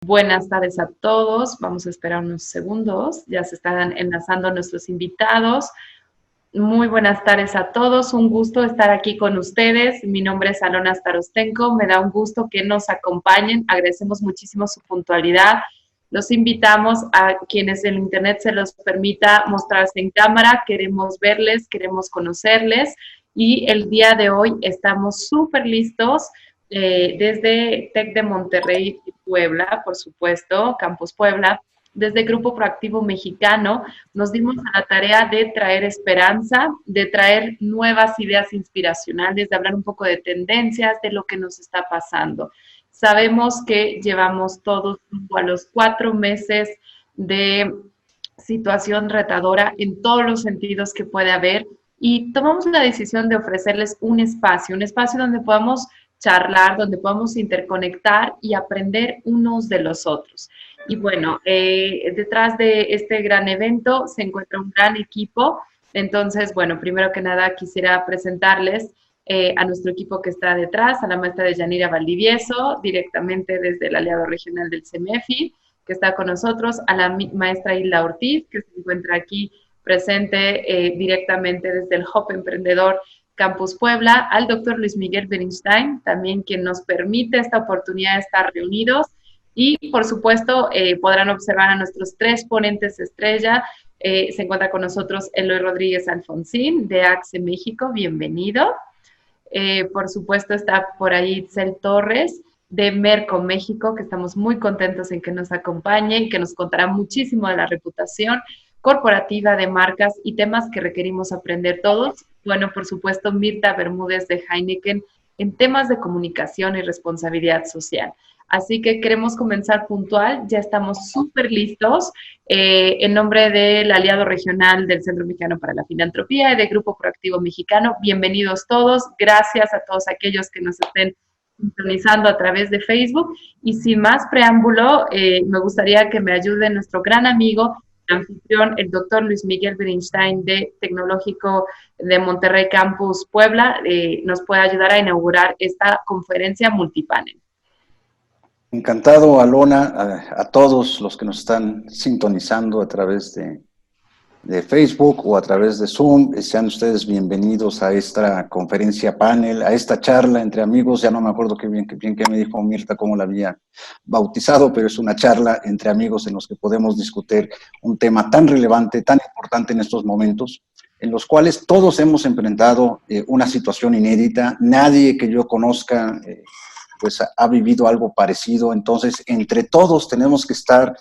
Buenas tardes a todos. Vamos a esperar unos segundos. Ya se están enlazando nuestros invitados. Muy buenas tardes a todos. Un gusto estar aquí con ustedes. Mi nombre es Alona Starostenko. Me da un gusto que nos acompañen. Agradecemos muchísimo su puntualidad. Los invitamos a quienes el internet se los permita mostrarse en cámara. Queremos verles, queremos conocerles. Y el día de hoy estamos súper listos desde TEC de Monterrey, Puebla, por supuesto, Campus Puebla, desde Grupo Proactivo Mexicano, nos dimos a la tarea de traer esperanza, de traer nuevas ideas inspiracionales, de hablar un poco de tendencias, de lo que nos está pasando. Sabemos que llevamos todos a los 4 meses de situación retadora en todos los sentidos que puede haber y tomamos la decisión de ofrecerles un espacio donde podamos charlar, donde podamos interconectar y aprender unos de los otros. Y bueno, detrás de este gran evento se encuentra un gran equipo. Entonces, bueno, primero que nada quisiera presentarles a nuestro equipo que está detrás, a la maestra de Yanira Valdivieso, directamente desde el aliado regional del CEMEFI, que está con nosotros, a la maestra Hilda Ortiz, que se encuentra aquí presente directamente desde el Hub Emprendedor Campus Puebla, al doctor Luis Miguel Bernstein, también quien nos permite esta oportunidad de estar reunidos. Y, por supuesto, podrán observar a nuestros 3 ponentes estrella. Se encuentra con nosotros Eloy Rodríguez Alfonsín, de AXE México. Bienvenido. Por supuesto, está por ahí Itzel Torres, de Merco México, que estamos muy contentos en que nos acompañe y que nos contará muchísimo de la reputación corporativa de marcas y temas que requerimos aprender todos. Bueno, por supuesto, Mirta Bermúdez de Heineken en temas de comunicación y responsabilidad social. Así que queremos comenzar puntual, ya estamos súper listos. En nombre del aliado regional del Centro Mexicano para la Filantropía y del Grupo Proactivo Mexicano, bienvenidos todos. Gracias a todos aquellos que nos estén sintonizando a través de Facebook. Y sin más preámbulo, me gustaría que me ayude nuestro gran amigo, anfitrión, el doctor Luis Miguel Bernstein de Tecnológico de Monterrey Campus Puebla, nos puede ayudar a inaugurar esta conferencia multipanel. Encantado, Alona, a todos los que nos están sintonizando a través de Facebook o a través de Zoom. Sean ustedes bienvenidos a esta conferencia panel, a esta charla entre amigos. Ya no me acuerdo qué bien que me dijo Mirta cómo la había bautizado, pero es una charla entre amigos en los que podemos discutir un tema tan relevante, tan importante en estos momentos, en los cuales todos hemos enfrentado una situación inédita. Nadie que yo conozca pues ha vivido algo parecido. Entonces, entre todos tenemos que estar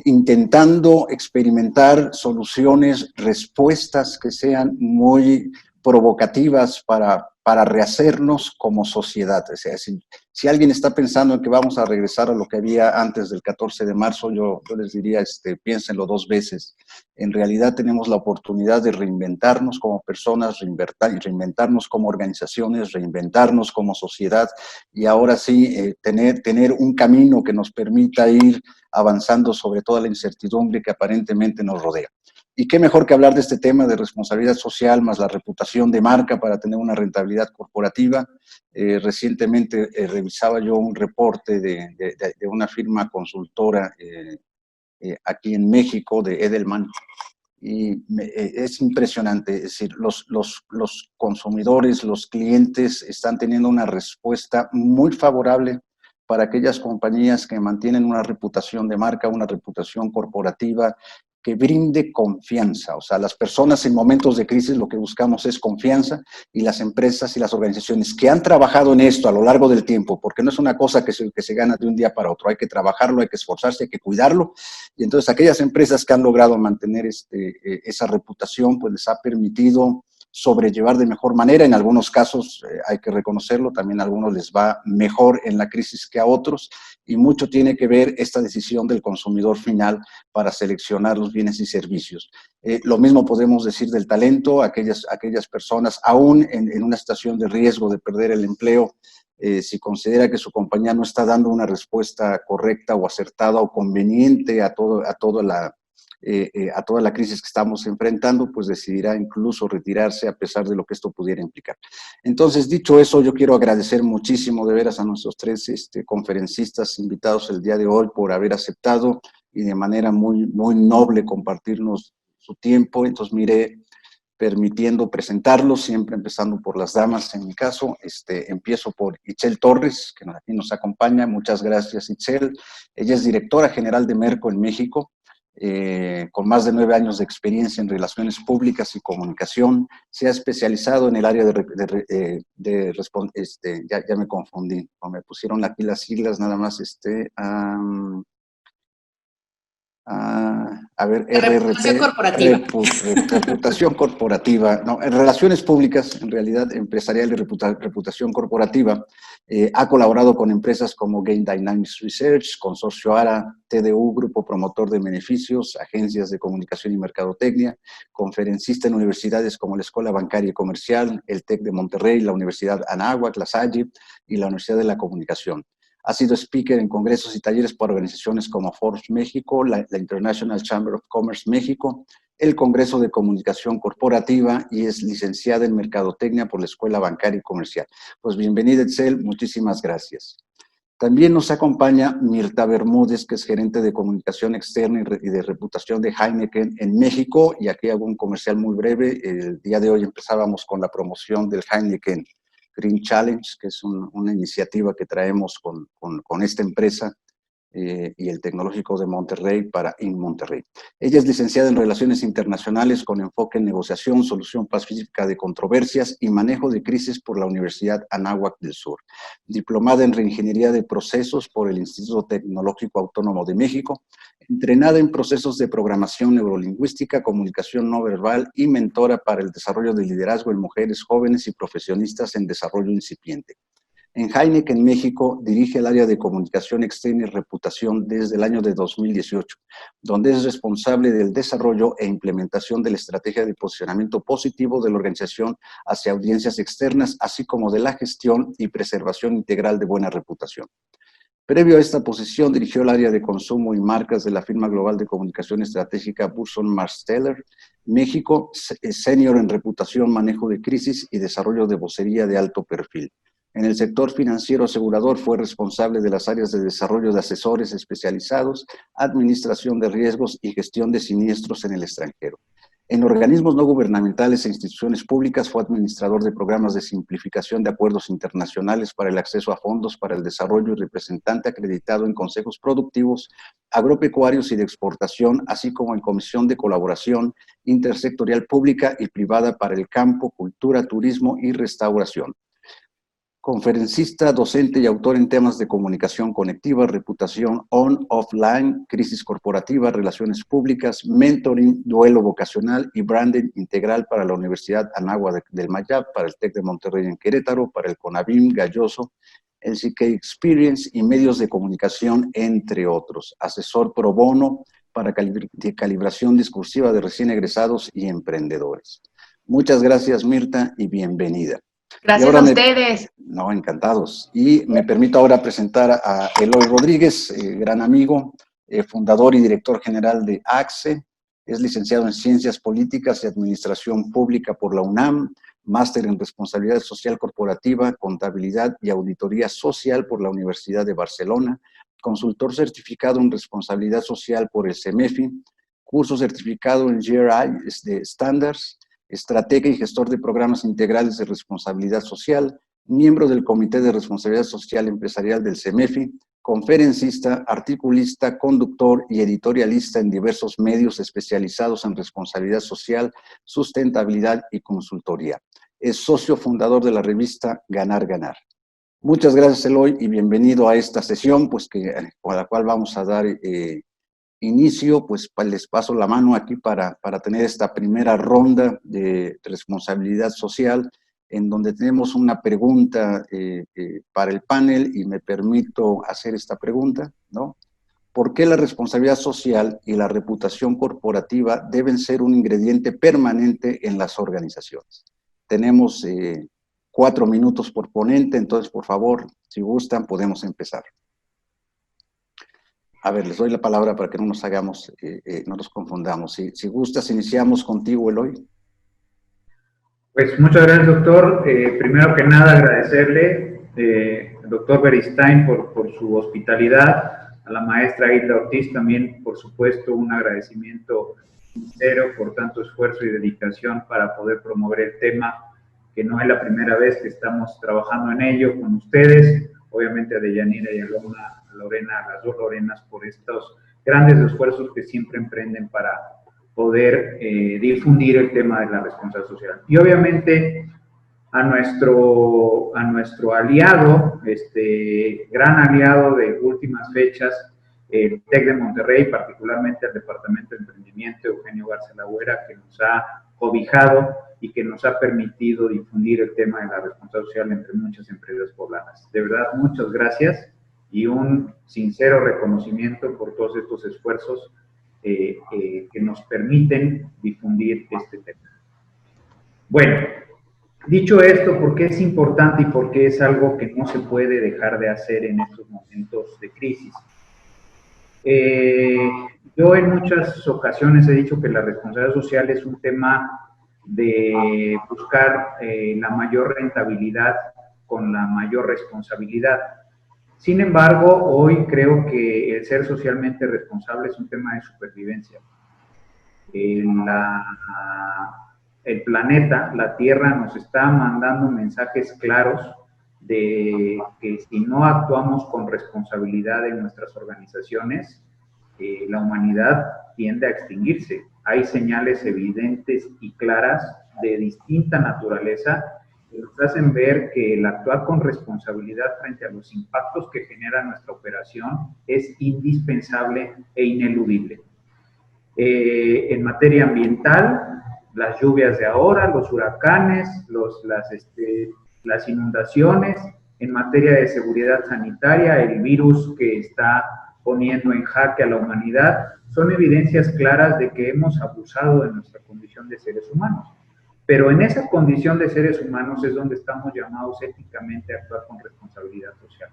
intentando experimentar soluciones, respuestas que sean muy provocativas para rehacernos como sociedad. O sea, si alguien está pensando en que vamos a regresar a lo que había antes del 14 de marzo, yo les diría, piénsenlo 2 veces. En realidad tenemos la oportunidad de reinventarnos como personas, reinventarnos como organizaciones, reinventarnos como sociedad y ahora sí tener un camino que nos permita ir avanzando sobre toda la incertidumbre que aparentemente nos rodea. Y qué mejor que hablar de este tema de responsabilidad social más la reputación de marca para tener una rentabilidad corporativa. Recientemente revisaba yo un reporte de una firma consultora aquí en México, de Edelman, y es impresionante. Es decir, los consumidores, los clientes están teniendo una respuesta muy favorable para aquellas compañías que mantienen una reputación de marca, una reputación corporativa que brinde confianza. O sea, las personas en momentos de crisis lo que buscamos es confianza, y las empresas y las organizaciones que han trabajado en esto a lo largo del tiempo, porque no es una cosa que se gana de un día para otro, hay que trabajarlo, hay que esforzarse, hay que cuidarlo, y entonces aquellas empresas que han logrado mantener esa reputación, pues les ha permitido sobrellevar de mejor manera. En algunos casos, hay que reconocerlo, también a algunos les va mejor en la crisis que a otros, y mucho tiene que ver esta decisión del consumidor final para seleccionar los bienes y servicios. Lo mismo podemos decir del talento. Aquellas personas, aún en una situación de riesgo de perder el empleo, si considera que su compañía no está dando una respuesta correcta o acertada o conveniente a toda a toda la crisis que estamos enfrentando, pues decidirá incluso retirarse a pesar de lo que esto pudiera implicar. Entonces, dicho eso, yo quiero agradecer muchísimo de veras a nuestros tres conferencistas invitados el día de hoy por haber aceptado y de manera muy, muy noble compartirnos su tiempo. Entonces, mire, permitiendo presentarlos, siempre empezando por las damas en mi caso. Empiezo por Itzel Torres, que aquí nos acompaña. Muchas gracias, Itzel. Ella es directora general de Merco en México, con más de 9 años de experiencia en relaciones públicas y comunicación. Se ha especializado en el área ya me confundí, o me pusieron aquí las siglas nada más, a ver, Reputación corporativa. Reputación corporativa, no, en relaciones públicas, en realidad empresarial y reputación corporativa. Ha colaborado con empresas como Game Dynamics Research, Consorcio ARA, TDU, Grupo Promotor de Beneficios, agencias de comunicación y mercadotecnia, conferencista en universidades como la Escuela Bancaria y Comercial, el TEC de Monterrey, la Universidad Anáhuac, la Salle y la Universidad de la Comunicación. Ha sido speaker en congresos y talleres para organizaciones como Forbes México, la International Chamber of Commerce México, el Congreso de Comunicación Corporativa y es licenciada en Mercadotecnia por la Escuela Bancaria y Comercial. Pues bienvenida, Itzel, muchísimas gracias. También nos acompaña Mirta Bermúdez, que es gerente de comunicación externa y de reputación de Heineken en México, y aquí hago un comercial muy breve. El día de hoy empezábamos con la promoción del Heineken Green Challenge, que es una iniciativa que traemos con esta empresa y el Tecnológico de Monterrey para Monterrey. Ella es licenciada en Relaciones Internacionales con enfoque en negociación, solución pacífica de controversias y manejo de crisis por la Universidad Anáhuac del Sur. Diplomada en Reingeniería de Procesos por el Instituto Tecnológico Autónomo de México. Entrenada en procesos de programación neurolingüística, comunicación no verbal y mentora para el desarrollo de liderazgo en mujeres jóvenes y profesionistas en desarrollo incipiente. En Heineken, México, dirige el área de comunicación externa y reputación desde el año de 2018, donde es responsable del desarrollo e implementación de la estrategia de posicionamiento positivo de la organización hacia audiencias externas, así como de la gestión y preservación integral de buena reputación. Previo a esta posición, dirigió el área de consumo y marcas de la firma global de comunicación estratégica Burson Marsteller, México, senior en reputación, manejo de crisis y desarrollo de vocería de alto perfil. En el sector financiero asegurador fue responsable de las áreas de desarrollo de asesores especializados, administración de riesgos y gestión de siniestros en el extranjero. En organismos no gubernamentales e instituciones públicas fue administrador de programas de simplificación de acuerdos internacionales para el acceso a fondos para el desarrollo y representante acreditado en consejos productivos, agropecuarios y de exportación, así como en comisión de colaboración intersectorial pública y privada para el campo, cultura, turismo y restauración. Conferencista, docente y autor en temas de comunicación conectiva, reputación on-offline, crisis corporativa, relaciones públicas, mentoring, duelo vocacional y branding integral para la Universidad Anáhuac del Mayab, para el TEC de Monterrey en Querétaro, para el CONABIM Galloso, el CK Experience y medios de comunicación, entre otros. Asesor pro bono para calibración discursiva de recién egresados y emprendedores. Muchas gracias, Mirta, y bienvenida. Gracias a ustedes. No, encantados. Y me permito ahora presentar a Eloy Rodríguez, gran amigo, fundador y director general de ACCE. Es licenciado en Ciencias Políticas y Administración Pública por la UNAM, máster en Responsabilidad Social Corporativa, Contabilidad y Auditoría Social por la Universidad de Barcelona, consultor certificado en Responsabilidad Social por el CEMEFI, curso certificado en GRI Standards, estratega y gestor de programas integrales de responsabilidad social, miembro del Comité de Responsabilidad Social Empresarial del CEMEFI, conferencista, articulista, conductor y editorialista en diversos medios especializados en responsabilidad social, sustentabilidad y consultoría. Es socio fundador de la revista Ganar Ganar. Muchas gracias, Eloy, y bienvenido a esta sesión, pues con la cual vamos a dar inicio. Pues les paso la mano aquí para tener esta primera ronda de responsabilidad social, en donde tenemos una pregunta para el panel, y me permito hacer esta pregunta, ¿no? ¿Por qué la responsabilidad social y la reputación corporativa deben ser un ingrediente permanente en las organizaciones? Tenemos 4 minutos por ponente, entonces, por favor, si gustan, podemos empezar. A ver, les doy la palabra para que no nos hagamos, no nos confundamos. Si gustas, iniciamos contigo, Eloy. Pues muchas gracias, doctor. Primero que nada, agradecerle, doctor Beristain, por su hospitalidad, a la maestra Hilda Ortiz también, por supuesto, un agradecimiento sincero por tanto esfuerzo y dedicación para poder promover el tema, que no es la primera vez que estamos trabajando en ello con ustedes, obviamente a Deyanira y a Lorena, a las dos Lorenas, por estos grandes esfuerzos que siempre emprenden para poder difundir el tema de la responsabilidad social. Y obviamente a nuestro aliado, gran aliado de últimas fechas, el TEC de Monterrey, particularmente el Departamento de Emprendimiento, Eugenio Garza Lagüera, que nos ha cobijado y que nos ha permitido difundir el tema de la responsabilidad social entre muchas empresas poblanas. De verdad, muchas gracias y un sincero reconocimiento por todos estos esfuerzos que nos permiten difundir este tema. Bueno, dicho esto, ¿por qué es importante y por qué es algo que no se puede dejar de hacer en estos momentos de crisis? Yo en muchas ocasiones he dicho que la responsabilidad social es un tema de buscar la mayor rentabilidad con la mayor responsabilidad. Sin embargo, hoy creo que el ser socialmente responsable es un tema de supervivencia. El planeta, la Tierra, nos está mandando mensajes claros de que si no actuamos con responsabilidad en nuestras organizaciones, la humanidad tiende a extinguirse. Hay señales evidentes y claras de distinta naturaleza que nos hacen ver que el actuar con responsabilidad frente a los impactos que genera nuestra operación es indispensable e ineludible. En materia ambiental, las lluvias de ahora, los huracanes, las inundaciones, en materia de seguridad sanitaria, el virus que está poniendo en jaque a la humanidad, son evidencias claras de que hemos abusado de nuestra condición de seres humanos. Pero en esa condición de seres humanos es donde estamos llamados éticamente a actuar con responsabilidad social,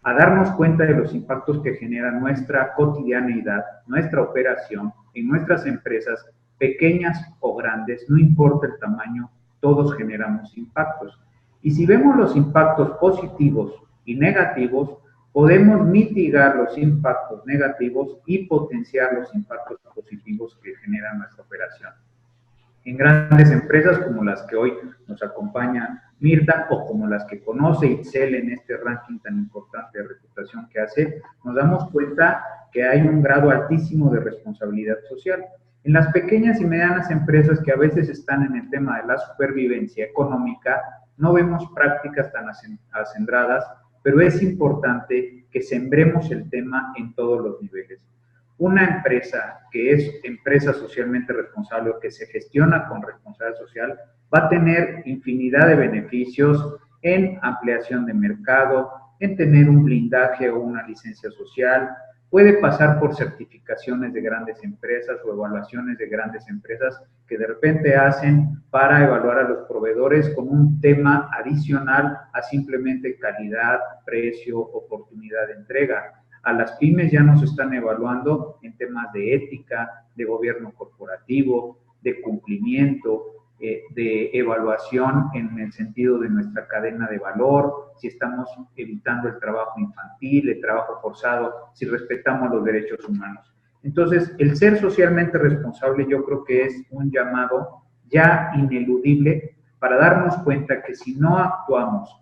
a darnos cuenta de los impactos que genera nuestra cotidianeidad, nuestra operación en nuestras empresas, pequeñas o grandes, no importa el tamaño, todos generamos impactos. Y si vemos los impactos positivos y negativos, podemos mitigar los impactos negativos y potenciar los impactos positivos que genera nuestra operación. En grandes empresas como las que hoy nos acompaña Mirta o como las que conoce Itzel en este ranking tan importante de reputación que hace, nos damos cuenta que hay un grado altísimo de responsabilidad social. En las pequeñas y medianas empresas que a veces están en el tema de la supervivencia económica, no vemos prácticas tan acendradas, pero es importante que sembremos el tema en todos los niveles. Una empresa que es empresa socialmente responsable o que se gestiona con responsabilidad social va a tener infinidad de beneficios en ampliación de mercado, en tener un blindaje o una licencia social, puede pasar por certificaciones de grandes empresas o evaluaciones de grandes empresas que de repente hacen para evaluar a los proveedores con un tema adicional a simplemente calidad, precio, oportunidad de entrega. A las pymes ya nos están evaluando en temas de ética, de gobierno corporativo, de cumplimiento, de evaluación en el sentido de nuestra cadena de valor, si estamos evitando el trabajo infantil, el trabajo forzado, si respetamos los derechos humanos. Entonces, el ser socialmente responsable yo creo que es un llamado ya ineludible para darnos cuenta que si no actuamos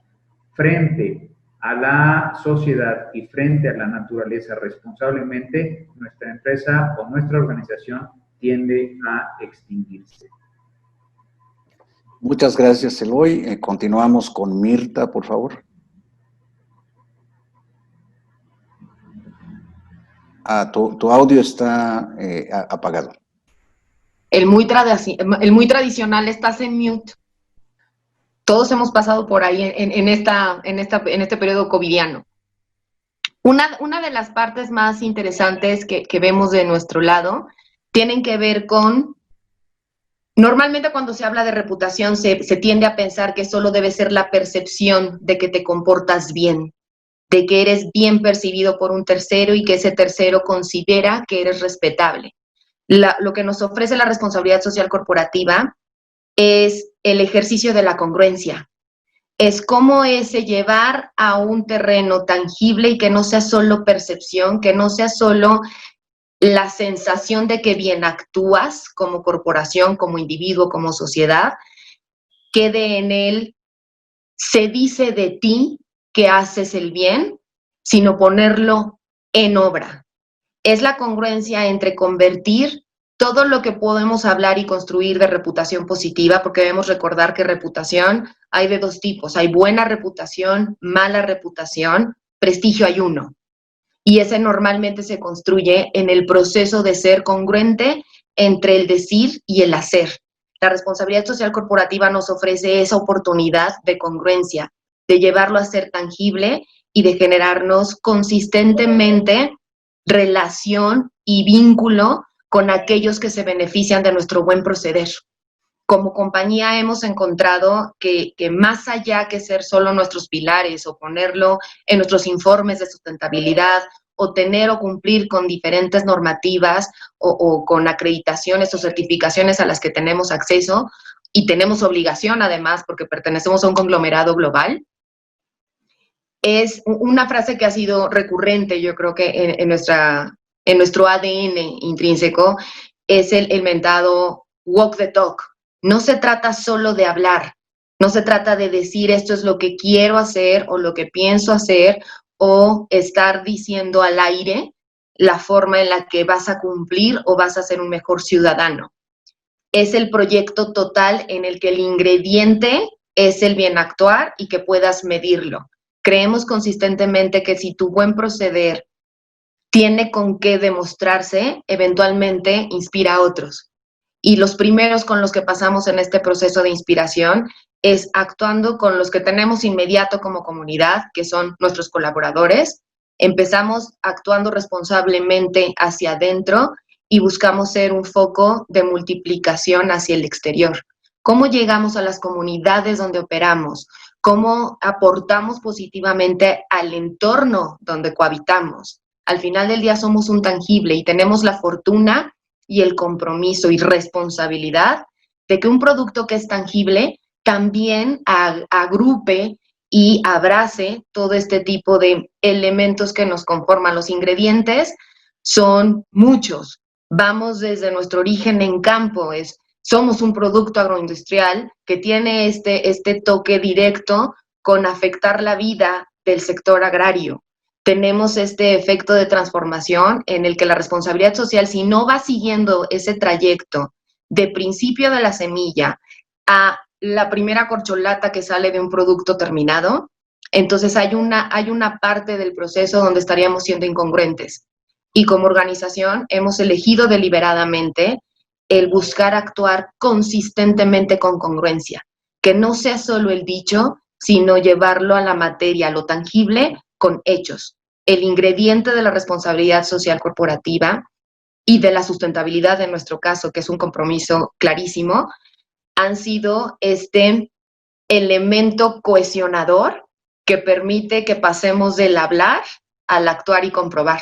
frente a la sociedad y frente a la naturaleza responsablemente, nuestra empresa o nuestra organización tiende a extinguirse. Muchas gracias, Eloy. Continuamos con Mirta, por favor. Tu audio está apagado. El muy tradicional, estás en mute. Todos hemos pasado por ahí en este periodo covidiano. Una de las partes más interesantes que vemos de nuestro lado tienen que ver con, normalmente cuando se habla de reputación se tiende a pensar que solo debe ser la percepción de que te comportas bien. de que eres bien percibido por un tercero y que ese tercero considera que eres respetable. Lo que nos ofrece la responsabilidad social corporativa es el ejercicio de la congruencia. Es cómo ese llevar a un terreno tangible y que no sea solo percepción, que no sea solo la sensación de que bien actúas como corporación, como individuo, como sociedad, quede en él, se dice de ti que haces el bien, sino ponerlo en obra. Es la congruencia entre convertir todo lo que podemos hablar y construir de reputación positiva, porque debemos recordar que reputación hay de dos tipos. Hay buena reputación, mala reputación, prestigio hay uno. Y ese normalmente se construye en el proceso de ser congruente entre el decir y el hacer. La responsabilidad social corporativa nos ofrece esa oportunidad de congruencia, de llevarlo a ser tangible y de generarnos consistentemente relación y vínculo con aquellos que se benefician de nuestro buen proceder. Como compañía hemos encontrado que más allá que ser solo nuestros pilares o ponerlo en nuestros informes de sustentabilidad o tener o cumplir con diferentes normativas o con acreditaciones o certificaciones a las que tenemos acceso y tenemos obligación además porque pertenecemos a un conglomerado global, es una frase que ha sido recurrente, yo creo que en nuestro ADN intrínseco, es el mentado walk the talk. No se trata solo de hablar, no se trata de decir esto es lo que quiero hacer o lo que pienso hacer o estar diciendo al aire la forma en la que vas a cumplir o vas a ser un mejor ciudadano. Es el proyecto total en el que el ingrediente es el bien actuar y que puedas medirlo. Creemos consistentemente que si tu buen proceder tiene con qué demostrarse, eventualmente inspira a otros. Y los primeros con los que pasamos en este proceso de inspiración es actuando con los que tenemos inmediato como comunidad, que son nuestros colaboradores. Empezamos actuando responsablemente hacia adentro y buscamos ser un foco de multiplicación hacia el exterior. ¿Cómo llegamos a las comunidades donde operamos? ¿Cómo aportamos positivamente al entorno donde cohabitamos? Al final del día somos un tangible y tenemos la fortuna y el compromiso y responsabilidad de que un producto que es tangible también agrupe y abrace todo este tipo de elementos que nos conforman. Los ingredientes son muchos. Vamos desde nuestro origen en campo, somos un producto agroindustrial que tiene este toque directo con afectar la vida del sector agrario. Tenemos este efecto de transformación en el que la responsabilidad social, si no va siguiendo ese trayecto de principio de la semilla a la primera corcholata que sale de un producto terminado, entonces hay una parte del proceso donde estaríamos siendo incongruentes. Y como organización hemos elegido deliberadamente el buscar actuar consistentemente con congruencia, que no sea solo el dicho, sino llevarlo a la materia, a lo tangible, con hechos. El ingrediente de la responsabilidad social corporativa y de la sustentabilidad en nuestro caso, que es un compromiso clarísimo, han sido este elemento cohesionador que permite que pasemos del hablar al actuar y comprobar.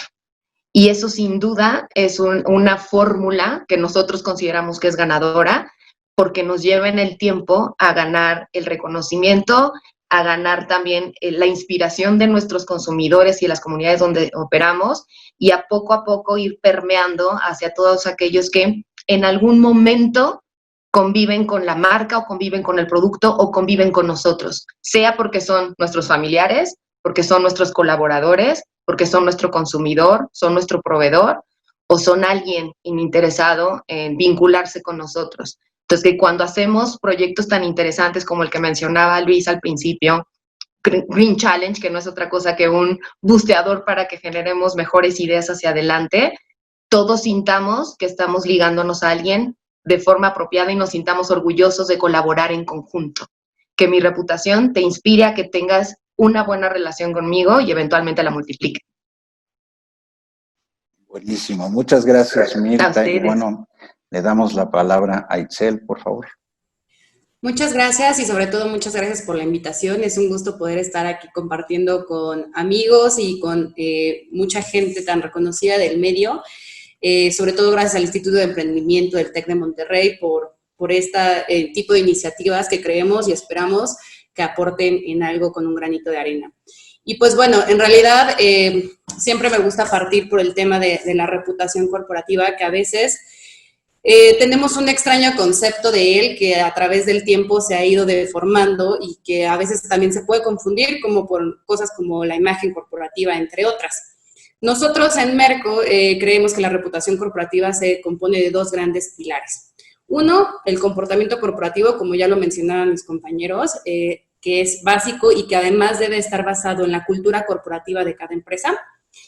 Y eso sin duda es una fórmula que nosotros consideramos que es ganadora porque nos lleva en el tiempo a ganar el reconocimiento, a ganar también la inspiración de nuestros consumidores y las comunidades donde operamos y a poco ir permeando hacia todos aquellos que en algún momento conviven con la marca o conviven con el producto o conviven con nosotros, sea porque son nuestros familiares, porque son nuestros colaboradores, porque son nuestro consumidor, son nuestro proveedor o son alguien interesado en vincularse con nosotros. Entonces, que cuando hacemos proyectos tan interesantes como el que mencionaba Luis al principio, Green Challenge, que no es otra cosa que un busteador para que generemos mejores ideas hacia adelante, todos sintamos que estamos ligándonos a alguien de forma apropiada y nos sintamos orgullosos de colaborar en conjunto. Que mi reputación te inspire a que tengas una buena relación conmigo y eventualmente la multiplique. Buenísimo, muchas gracias, Mirta. Y bueno, le damos la palabra a Itzel, por favor. Muchas gracias y sobre todo muchas gracias por la invitación. Es un gusto poder estar aquí compartiendo con amigos y con mucha gente tan reconocida del medio. Sobre todo gracias al Instituto de Emprendimiento del TEC de Monterrey por este tipo de iniciativas que creemos y esperamos que aporten en algo con un granito de arena. Y pues bueno, en realidad siempre me gusta partir por el tema de la reputación corporativa, que a veces tenemos un extraño concepto de él que a través del tiempo se ha ido deformando y que a veces también se puede confundir como por cosas como la imagen corporativa, entre otras. Nosotros en Merco creemos que la reputación corporativa se compone de dos grandes pilares. Uno, el comportamiento corporativo, como ya lo mencionaban mis compañeros, que es básico y que además debe estar basado en la cultura corporativa de cada empresa.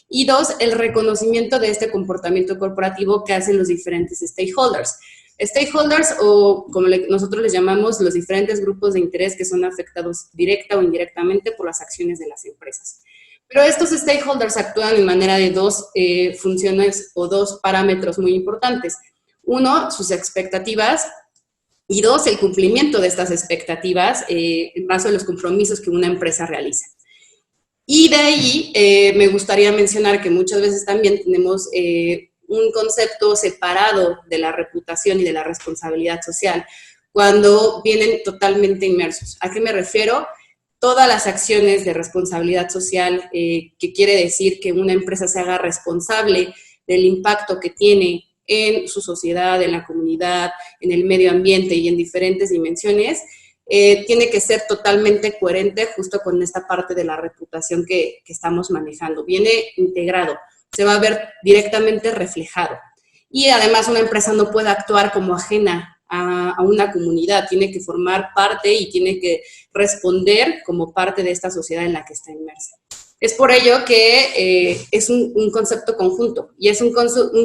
Y dos, el reconocimiento de este comportamiento corporativo que hacen los diferentes stakeholders. Stakeholders, o como nosotros les llamamos, los diferentes grupos de interés que son afectados directa o indirectamente por las acciones de las empresas. Pero estos stakeholders actúan en manera de dos funciones o dos parámetros muy importantes. Uno, sus expectativas, y dos, el cumplimiento de estas expectativas en base a los compromisos que una empresa realiza. Y de ahí me gustaría mencionar que muchas veces también tenemos un concepto separado de la reputación y de la responsabilidad social, cuando vienen totalmente inmersos. ¿A qué me refiero? Todas las acciones de responsabilidad social, que quiere decir que una empresa se haga responsable del impacto que tiene en su sociedad, en la comunidad, en el medio ambiente y en diferentes dimensiones, tiene que ser totalmente coherente justo con esta parte de la reputación que estamos manejando. Viene integrado, se va a ver directamente reflejado. Y además una empresa no puede actuar como ajena a una comunidad, tiene que formar parte y tiene que responder como parte de esta sociedad en la que está inmersa. Es por ello que es un concepto conjunto y es un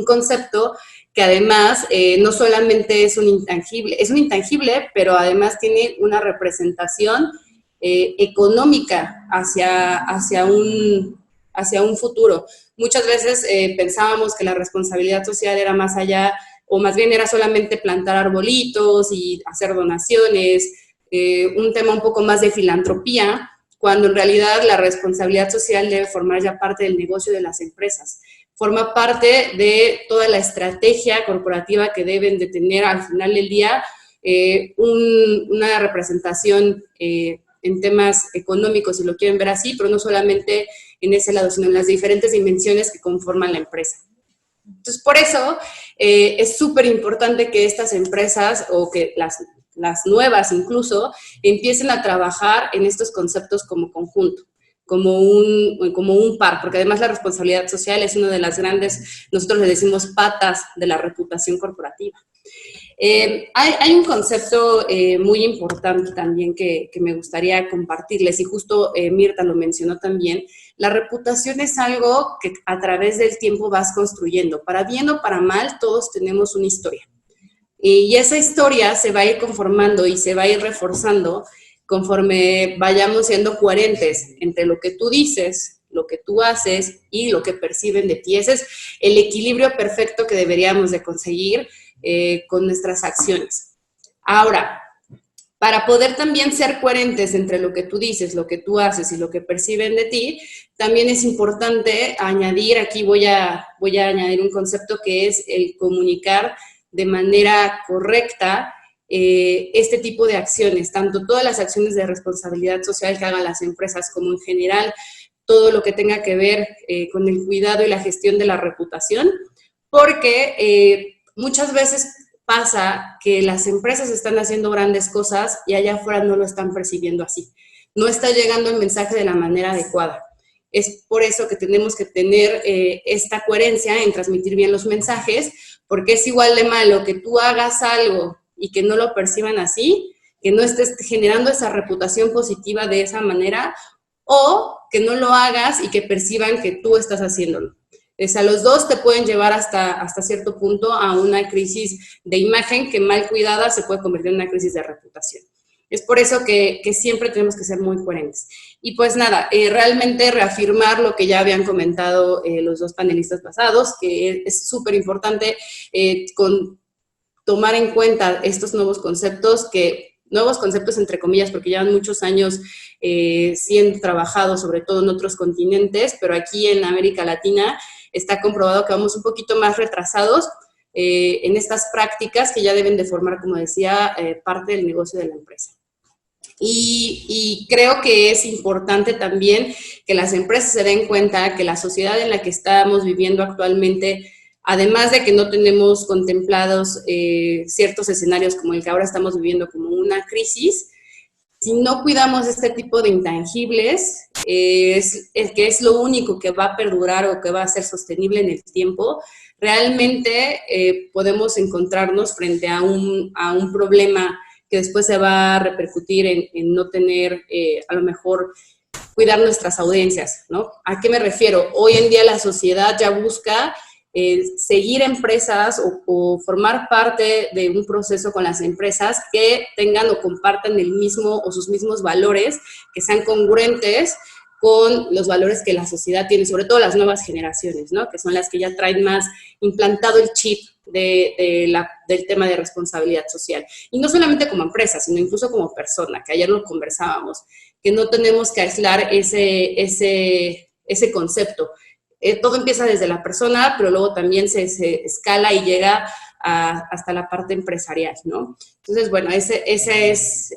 concepto que además no solamente es un intangible, pero además tiene una representación económica hacia un futuro. Muchas veces pensábamos que la responsabilidad social era más allá, o más bien era solamente plantar arbolitos y hacer donaciones, un tema un poco más de filantropía, cuando en realidad la responsabilidad social debe formar ya parte del negocio de las empresas. Forma parte de toda la estrategia corporativa que deben de tener al final del día una representación en temas económicos, si lo quieren ver así, pero no solamente en ese lado, sino en las diferentes dimensiones que conforman la empresa. Entonces, por eso es súper importante que estas empresas o que las nuevas incluso empiecen a trabajar en estos conceptos como conjunto, como un par, porque además la responsabilidad social es una de las grandes, nosotros le decimos patas de la reputación corporativa. Hay un concepto muy importante también que me gustaría compartirles, y justo Mirta lo mencionó también. La reputación es algo que a través del tiempo vas construyendo. Para bien o para mal, todos tenemos una historia. Y esa historia se va a ir conformando y se va a ir reforzando conforme vayamos siendo coherentes entre lo que tú dices, lo que tú haces y lo que perciben de ti. Ese es el equilibrio perfecto que deberíamos de conseguir con nuestras acciones. Ahora, para poder también ser coherentes entre lo que tú dices, lo que tú haces y lo que perciben de ti, también es importante añadir, aquí voy a añadir un concepto que es el comunicar de manera correcta este tipo de acciones, tanto todas las acciones de responsabilidad social que hagan las empresas como en general todo lo que tenga que ver con el cuidado y la gestión de la reputación, porque muchas veces pasa que las empresas están haciendo grandes cosas y allá afuera no lo están percibiendo así. No está llegando el mensaje de la manera adecuada. Es por eso que tenemos que tener esta coherencia en transmitir bien los mensajes, porque es igual de malo que tú hagas algo y que no lo perciban así, que no estés generando esa reputación positiva de esa manera, o que no lo hagas y que perciban que tú estás haciéndolo. O sea, los dos te pueden llevar hasta cierto punto a una crisis de imagen que mal cuidada se puede convertir en una crisis de reputación. Es por eso que siempre tenemos que ser muy coherentes. Y pues nada, realmente reafirmar lo que ya habían comentado los dos panelistas pasados, que es súper importante tomar en cuenta estos nuevos conceptos que nuevos conceptos entre comillas, porque llevan muchos años siendo trabajados, sobre todo en otros continentes, pero aquí en América Latina está comprobado que vamos un poquito más retrasados en estas prácticas que ya deben de formar, como decía, parte del negocio de la empresa. Y creo que es importante también que las empresas se den cuenta que la sociedad en la que estamos viviendo actualmente, además de que no tenemos contemplados ciertos escenarios como el que ahora estamos viviendo como una crisis, si no cuidamos este tipo de intangibles, que es lo único que va a perdurar o que va a ser sostenible en el tiempo, realmente podemos encontrarnos frente a un problema que después se va a repercutir en no tener, a lo mejor, cuidar nuestras audiencias, ¿no? ¿A qué me refiero? Hoy en día la sociedad ya busca seguir empresas o formar parte de un proceso con las empresas que tengan o compartan el mismo o sus mismos valores, que sean congruentes con los valores que la sociedad tiene, sobre todo las nuevas generaciones, ¿no? Que son las que ya traen más implantado el chip del tema de responsabilidad social. Y no solamente como empresa, sino incluso como persona, que ayer lo conversábamos, que no tenemos que aislar ese concepto. Todo empieza desde la persona, pero luego también se escala y llega hasta la parte empresarial, ¿no? Entonces, bueno, esa es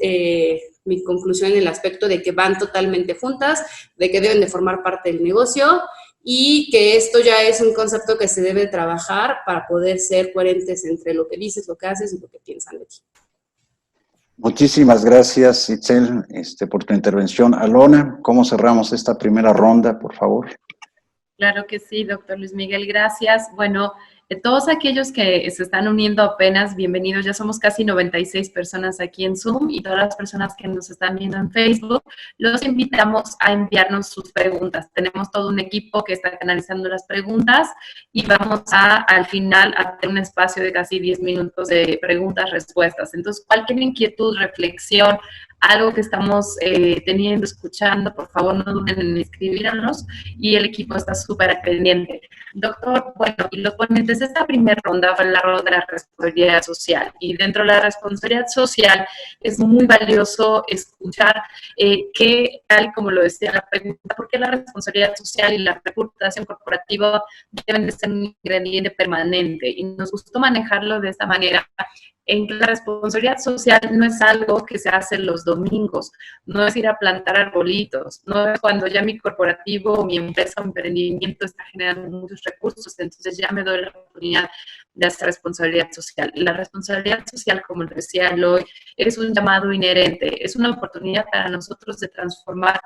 mi conclusión en el aspecto de que van totalmente juntas, de que deben de formar parte del negocio y que esto ya es un concepto que se debe trabajar para poder ser coherentes entre lo que dices, lo que haces y lo que piensan de ti. Muchísimas gracias, Itzel, por tu intervención. Alona, ¿cómo cerramos esta primera ronda, por favor? Claro que sí, doctor Luis Miguel, gracias. Bueno, todos aquellos que se están uniendo apenas, bienvenidos. Ya somos casi 96 personas aquí en Zoom y todas las personas que nos están viendo en Facebook, los invitamos a enviarnos sus preguntas. Tenemos todo un equipo que está canalizando las preguntas y vamos al final a tener un espacio de casi 10 minutos de preguntas, respuestas. Entonces, cualquier inquietud, reflexión, algo que estamos teniendo, escuchando, por favor no duden en escribirnos y el equipo está súper pendiente. Doctor, bueno, y los ponentes de esta primera ronda fue la ronda de la responsabilidad social y dentro de la responsabilidad social es muy valioso escuchar que, tal como lo decía la pregunta, ¿por qué la responsabilidad social y la reputación corporativa deben de ser un ingrediente permanente? Y nos gustó manejarlo de esta manera, en que la responsabilidad social no es algo que se hace los domingos, no es ir a plantar arbolitos, no es cuando ya mi corporativo o mi empresa o mi emprendimiento está generando muchos recursos, entonces ya me doy la oportunidad de hacer responsabilidad social. La responsabilidad social, como lo decía Eloy, es un llamado inherente, es una oportunidad para nosotros de transformar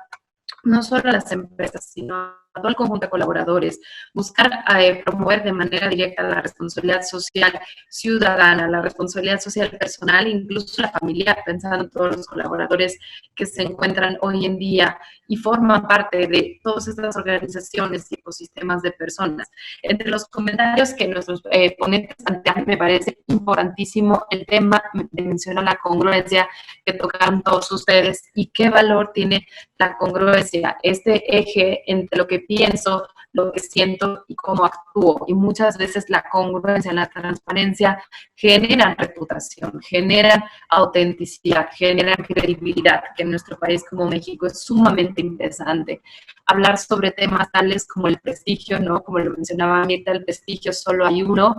no solo a las empresas, sino a todo el conjunto de colaboradores, buscar promover de manera directa la responsabilidad social ciudadana, la responsabilidad social personal, incluso la familiar, pensando en todos los colaboradores que se encuentran hoy en día y forman parte de todas estas organizaciones y ecosistemas de personas. Entre los comentarios que nuestros ponentes plantean, me parece importantísimo el tema de mencionar la congruencia que tocaron todos ustedes y qué valor tiene la congruencia, este eje entre lo que pienso, lo que siento y cómo actúo. Y muchas veces la congruencia, la transparencia generan reputación, generan autenticidad, generan credibilidad, que en nuestro país como México es sumamente interesante. Hablar sobre temas tales como el prestigio, ¿no? Como lo mencionaba Mirta, el prestigio solo hay uno.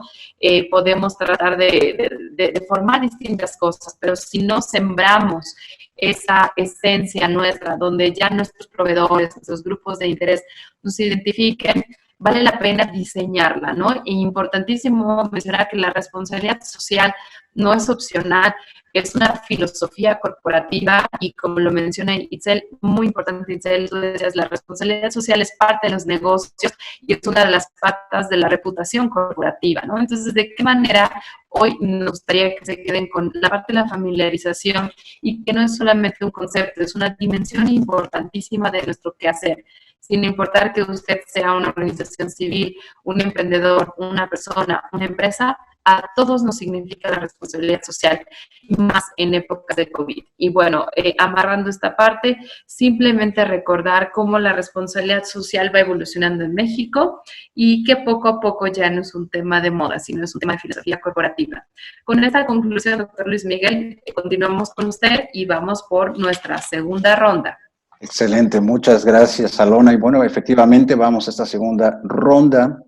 Podemos tratar de formar distintas cosas, pero si no sembramos esa esencia nuestra, donde ya nuestros proveedores, nuestros grupos de interés nos identifiquen, vale la pena diseñarla, ¿no? Y importantísimo mencionar que la responsabilidad social no es opcional, es una filosofía corporativa y como lo menciona Itzel, muy importante Itzel, tú decías, la responsabilidad social es parte de los negocios y es una de las patas de la reputación corporativa, ¿no? Entonces, ¿de qué manera hoy nos gustaría que se queden con la parte de la familiarización y que no es solamente un concepto, es una dimensión importantísima de nuestro quehacer? Sin importar que usted sea una organización civil, un emprendedor, una persona, una empresa, a todos nos significa la responsabilidad social, y más en épocas de COVID. Y bueno, amarrando esta parte, simplemente recordar cómo la responsabilidad social va evolucionando en México y que poco a poco ya no es un tema de moda, sino es un tema de filosofía corporativa. Con esta conclusión, doctor Luis Miguel, continuamos con usted y vamos por nuestra segunda ronda. Excelente, muchas gracias, Alona. Y bueno, efectivamente vamos a esta segunda ronda.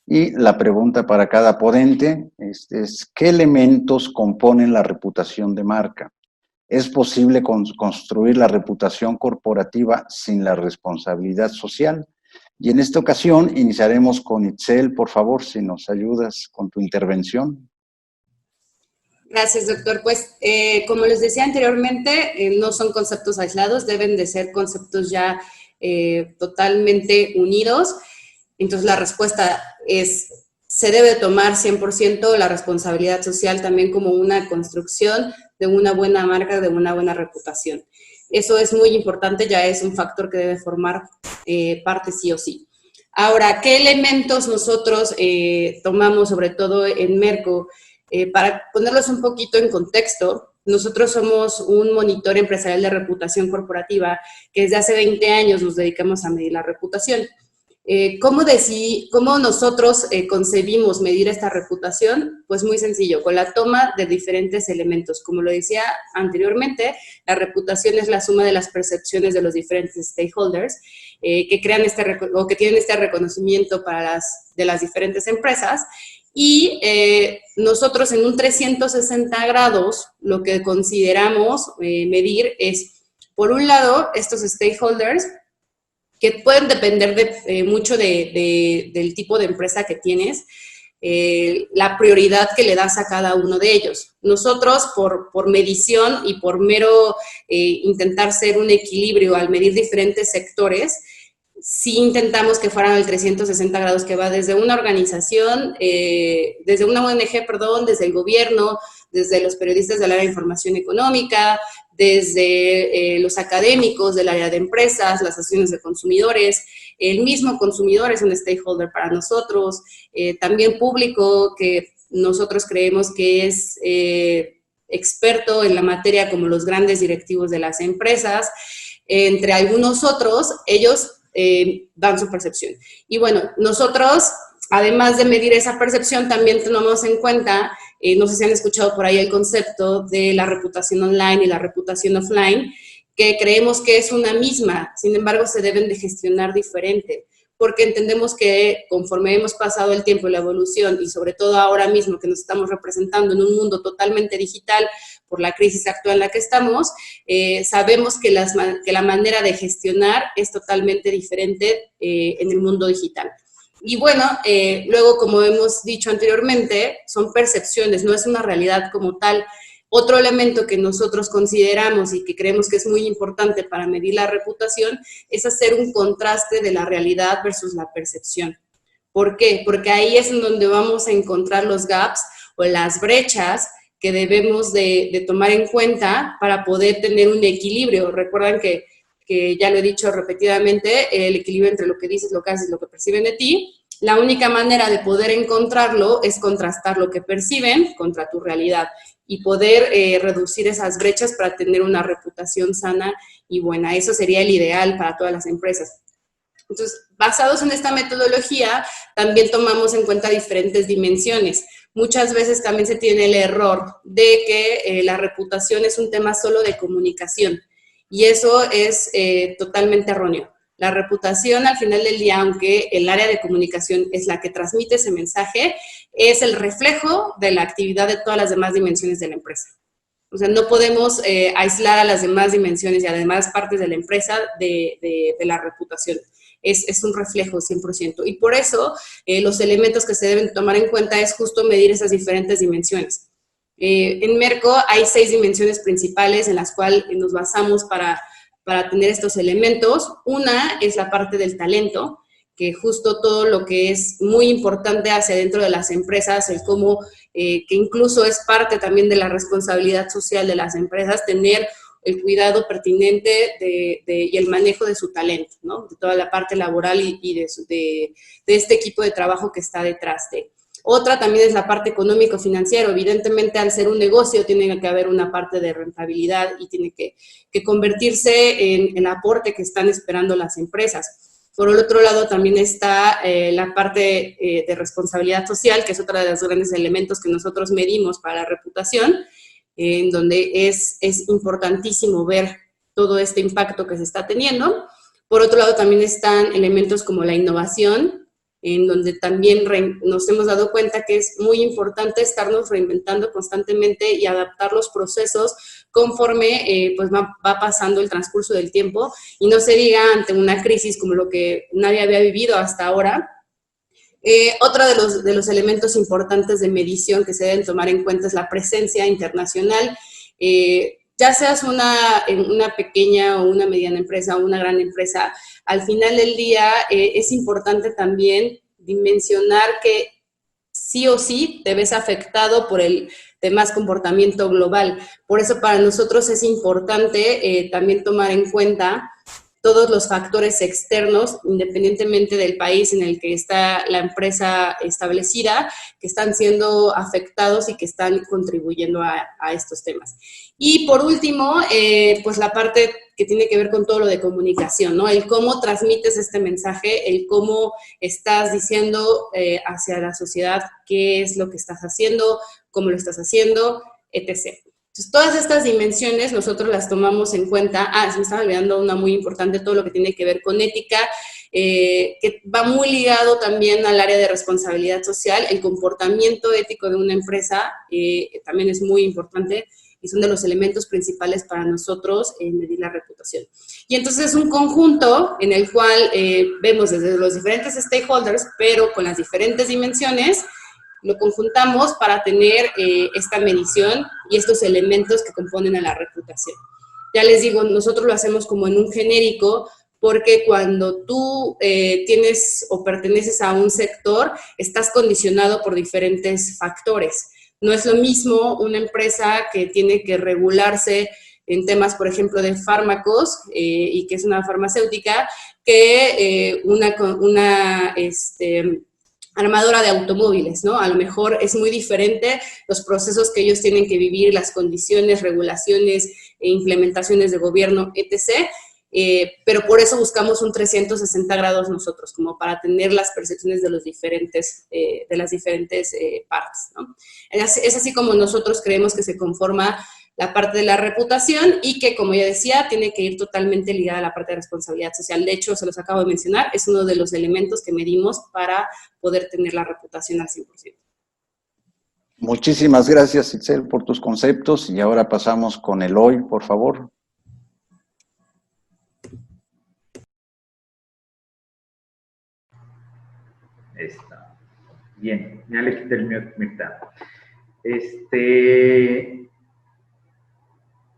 Y la pregunta para cada ponente es ¿qué elementos componen la reputación de marca? ¿Es posible construir la reputación corporativa sin la responsabilidad social? Y en esta ocasión iniciaremos con Itzel, por favor, si nos ayudas con tu intervención. Gracias, doctor. Pues, como les decía anteriormente, no son conceptos aislados, deben de ser conceptos ya totalmente unidos. Entonces, la respuesta es, se debe tomar 100% la responsabilidad social también como una construcción de una buena marca, de una buena reputación. Eso es muy importante, ya es un factor que debe formar parte sí o sí. Ahora, ¿qué elementos nosotros tomamos, sobre todo en Merco? Para ponerlos un poquito en contexto, nosotros somos un monitor empresarial de reputación corporativa que desde hace 20 años nos dedicamos a medir la reputación. ¿Cómo nosotros concebimos medir esta reputación? Pues muy sencillo, con la toma de diferentes elementos. Como lo decía anteriormente, la reputación es la suma de las percepciones de los diferentes stakeholders que crean que tienen este reconocimiento de las diferentes empresas. Y nosotros en un 360 grados lo que consideramos medir es, por un lado, estos stakeholders que pueden depender mucho del tipo de empresa que tienes, la prioridad que le das a cada uno de ellos. Nosotros, por medición y por mero intentar ser un equilibrio al medir diferentes sectores, sí intentamos que fueran el 360 grados, que va desde una organización, desde una ONG, desde el gobierno, desde los periodistas del área de información económica, desde los académicos del área de empresas, las asociaciones de consumidores, el mismo consumidor es un stakeholder para nosotros, también público, que nosotros creemos que es experto en la materia, como los grandes directivos de las empresas, entre algunos otros, ellos dan su percepción. Y bueno, nosotros, además de medir esa percepción, también tenemos en cuenta, no sé si han escuchado por ahí el concepto de la reputación online y la reputación offline, que creemos que es una misma, sin embargo se deben de gestionar diferente, porque entendemos que conforme hemos pasado el tiempo y la evolución, y sobre todo ahora mismo que nos estamos representando en un mundo totalmente digital por la crisis actual en la que estamos, sabemos que la manera de gestionar es totalmente diferente en el mundo digital. Y bueno, luego, como hemos dicho anteriormente, son percepciones, no es una realidad como tal. Otro elemento que nosotros consideramos y que creemos que es muy importante para medir la reputación es hacer un contraste de la realidad versus la percepción. ¿Por qué? Porque ahí es en donde vamos a encontrar los gaps o las brechas que debemos de tomar en cuenta para poder tener un equilibrio. Recuerdan que ya lo he dicho repetidamente, el equilibrio entre lo que dices, lo que haces, lo que perciben de ti. La única manera de poder encontrarlo es contrastar lo que perciben contra tu realidad y poder reducir esas brechas para tener una reputación sana y buena. Eso sería el ideal para todas las empresas. Entonces, basados en esta metodología, también tomamos en cuenta diferentes dimensiones. Muchas veces también se tiene el error de que la reputación es un tema solo de comunicación, y eso es totalmente erróneo. La reputación, al final del día, aunque el área de comunicación es la que transmite ese mensaje, es el reflejo de la actividad de todas las demás dimensiones de la empresa. O sea, no podemos aislar a las demás dimensiones y a las demás partes de la empresa de la reputación. Es un reflejo 100%. Y por eso los elementos que se deben tomar en cuenta es justo medir esas diferentes dimensiones. En Merco hay 6 dimensiones principales en las cuales nos basamos para tener estos elementos. Una es la parte del talento, que justo todo lo que es muy importante hacia dentro de las empresas, el cómo, que incluso es parte también de la responsabilidad social de las empresas, tener el cuidado pertinente y el manejo de su talento, ¿no? De toda la parte laboral y de este equipo de trabajo que está detrás de. Otra también es la parte económico-financiero. Evidentemente, al ser un negocio, tiene que haber una parte de rentabilidad y tiene que convertirse en el aporte que están esperando las empresas. Por el otro lado, también está la parte de responsabilidad social, que es otro de los grandes elementos que nosotros medimos para la reputación, en donde es importantísimo ver todo este impacto que se está teniendo. Por otro lado, también están elementos como la innovación, en donde también nos hemos dado cuenta que es muy importante estarnos reinventando constantemente y adaptar los procesos conforme pues va pasando el transcurso del tiempo, y no se diga ante una crisis como lo que nadie había vivido hasta ahora. Otro de los elementos importantes de medición que se deben tomar en cuenta es la presencia internacional. Ya seas una pequeña o una mediana empresa o una gran empresa, al final del día es importante también dimensionar que sí o sí te ves afectado por el demás comportamiento global. Por eso para nosotros es importante también tomar en cuenta todos los factores externos, independientemente del país en el que está la empresa establecida, que están siendo afectados y que están contribuyendo a estos temas. Y por último, pues la parte que tiene que ver con todo lo de comunicación, ¿no? El cómo transmites este mensaje, el cómo estás diciendo hacia la sociedad qué es lo que estás haciendo, cómo lo estás haciendo, etc. Entonces, todas estas dimensiones nosotros las tomamos en cuenta. Se me estaba olvidando una muy importante, todo lo que tiene que ver con ética, que va muy ligado también al área de responsabilidad social. El comportamiento ético de una empresa también es muy importante y son de los elementos principales para nosotros medir la reputación. Y entonces es un conjunto en el cual vemos desde los diferentes stakeholders, pero con las diferentes dimensiones, lo conjuntamos para tener esta medición y estos elementos que componen a la reputación. Ya les digo, nosotros lo hacemos como en un genérico, porque cuando tú tienes o perteneces a un sector, estás condicionado por diferentes factores. No es lo mismo una empresa que tiene que regularse en temas, por ejemplo, de fármacos y que es una farmacéutica, que una armadora de automóviles, ¿no? A lo mejor es muy diferente los procesos que ellos tienen que vivir, las condiciones, regulaciones e implementaciones de gobierno, etc., pero por eso buscamos un 360 grados nosotros, como para tener las percepciones de las diferentes partes, ¿no? Es así como nosotros creemos que se conforma la parte de la reputación y que, como ya decía, tiene que ir totalmente ligada a la parte de responsabilidad social. De hecho, se los acabo de mencionar, es uno de los elementos que medimos para poder tener la reputación al 100%. Muchísimas gracias, Itzel, por tus conceptos. Y ahora pasamos con Eloy, por favor. Está. Bien, ya le quité el mute, Mirta.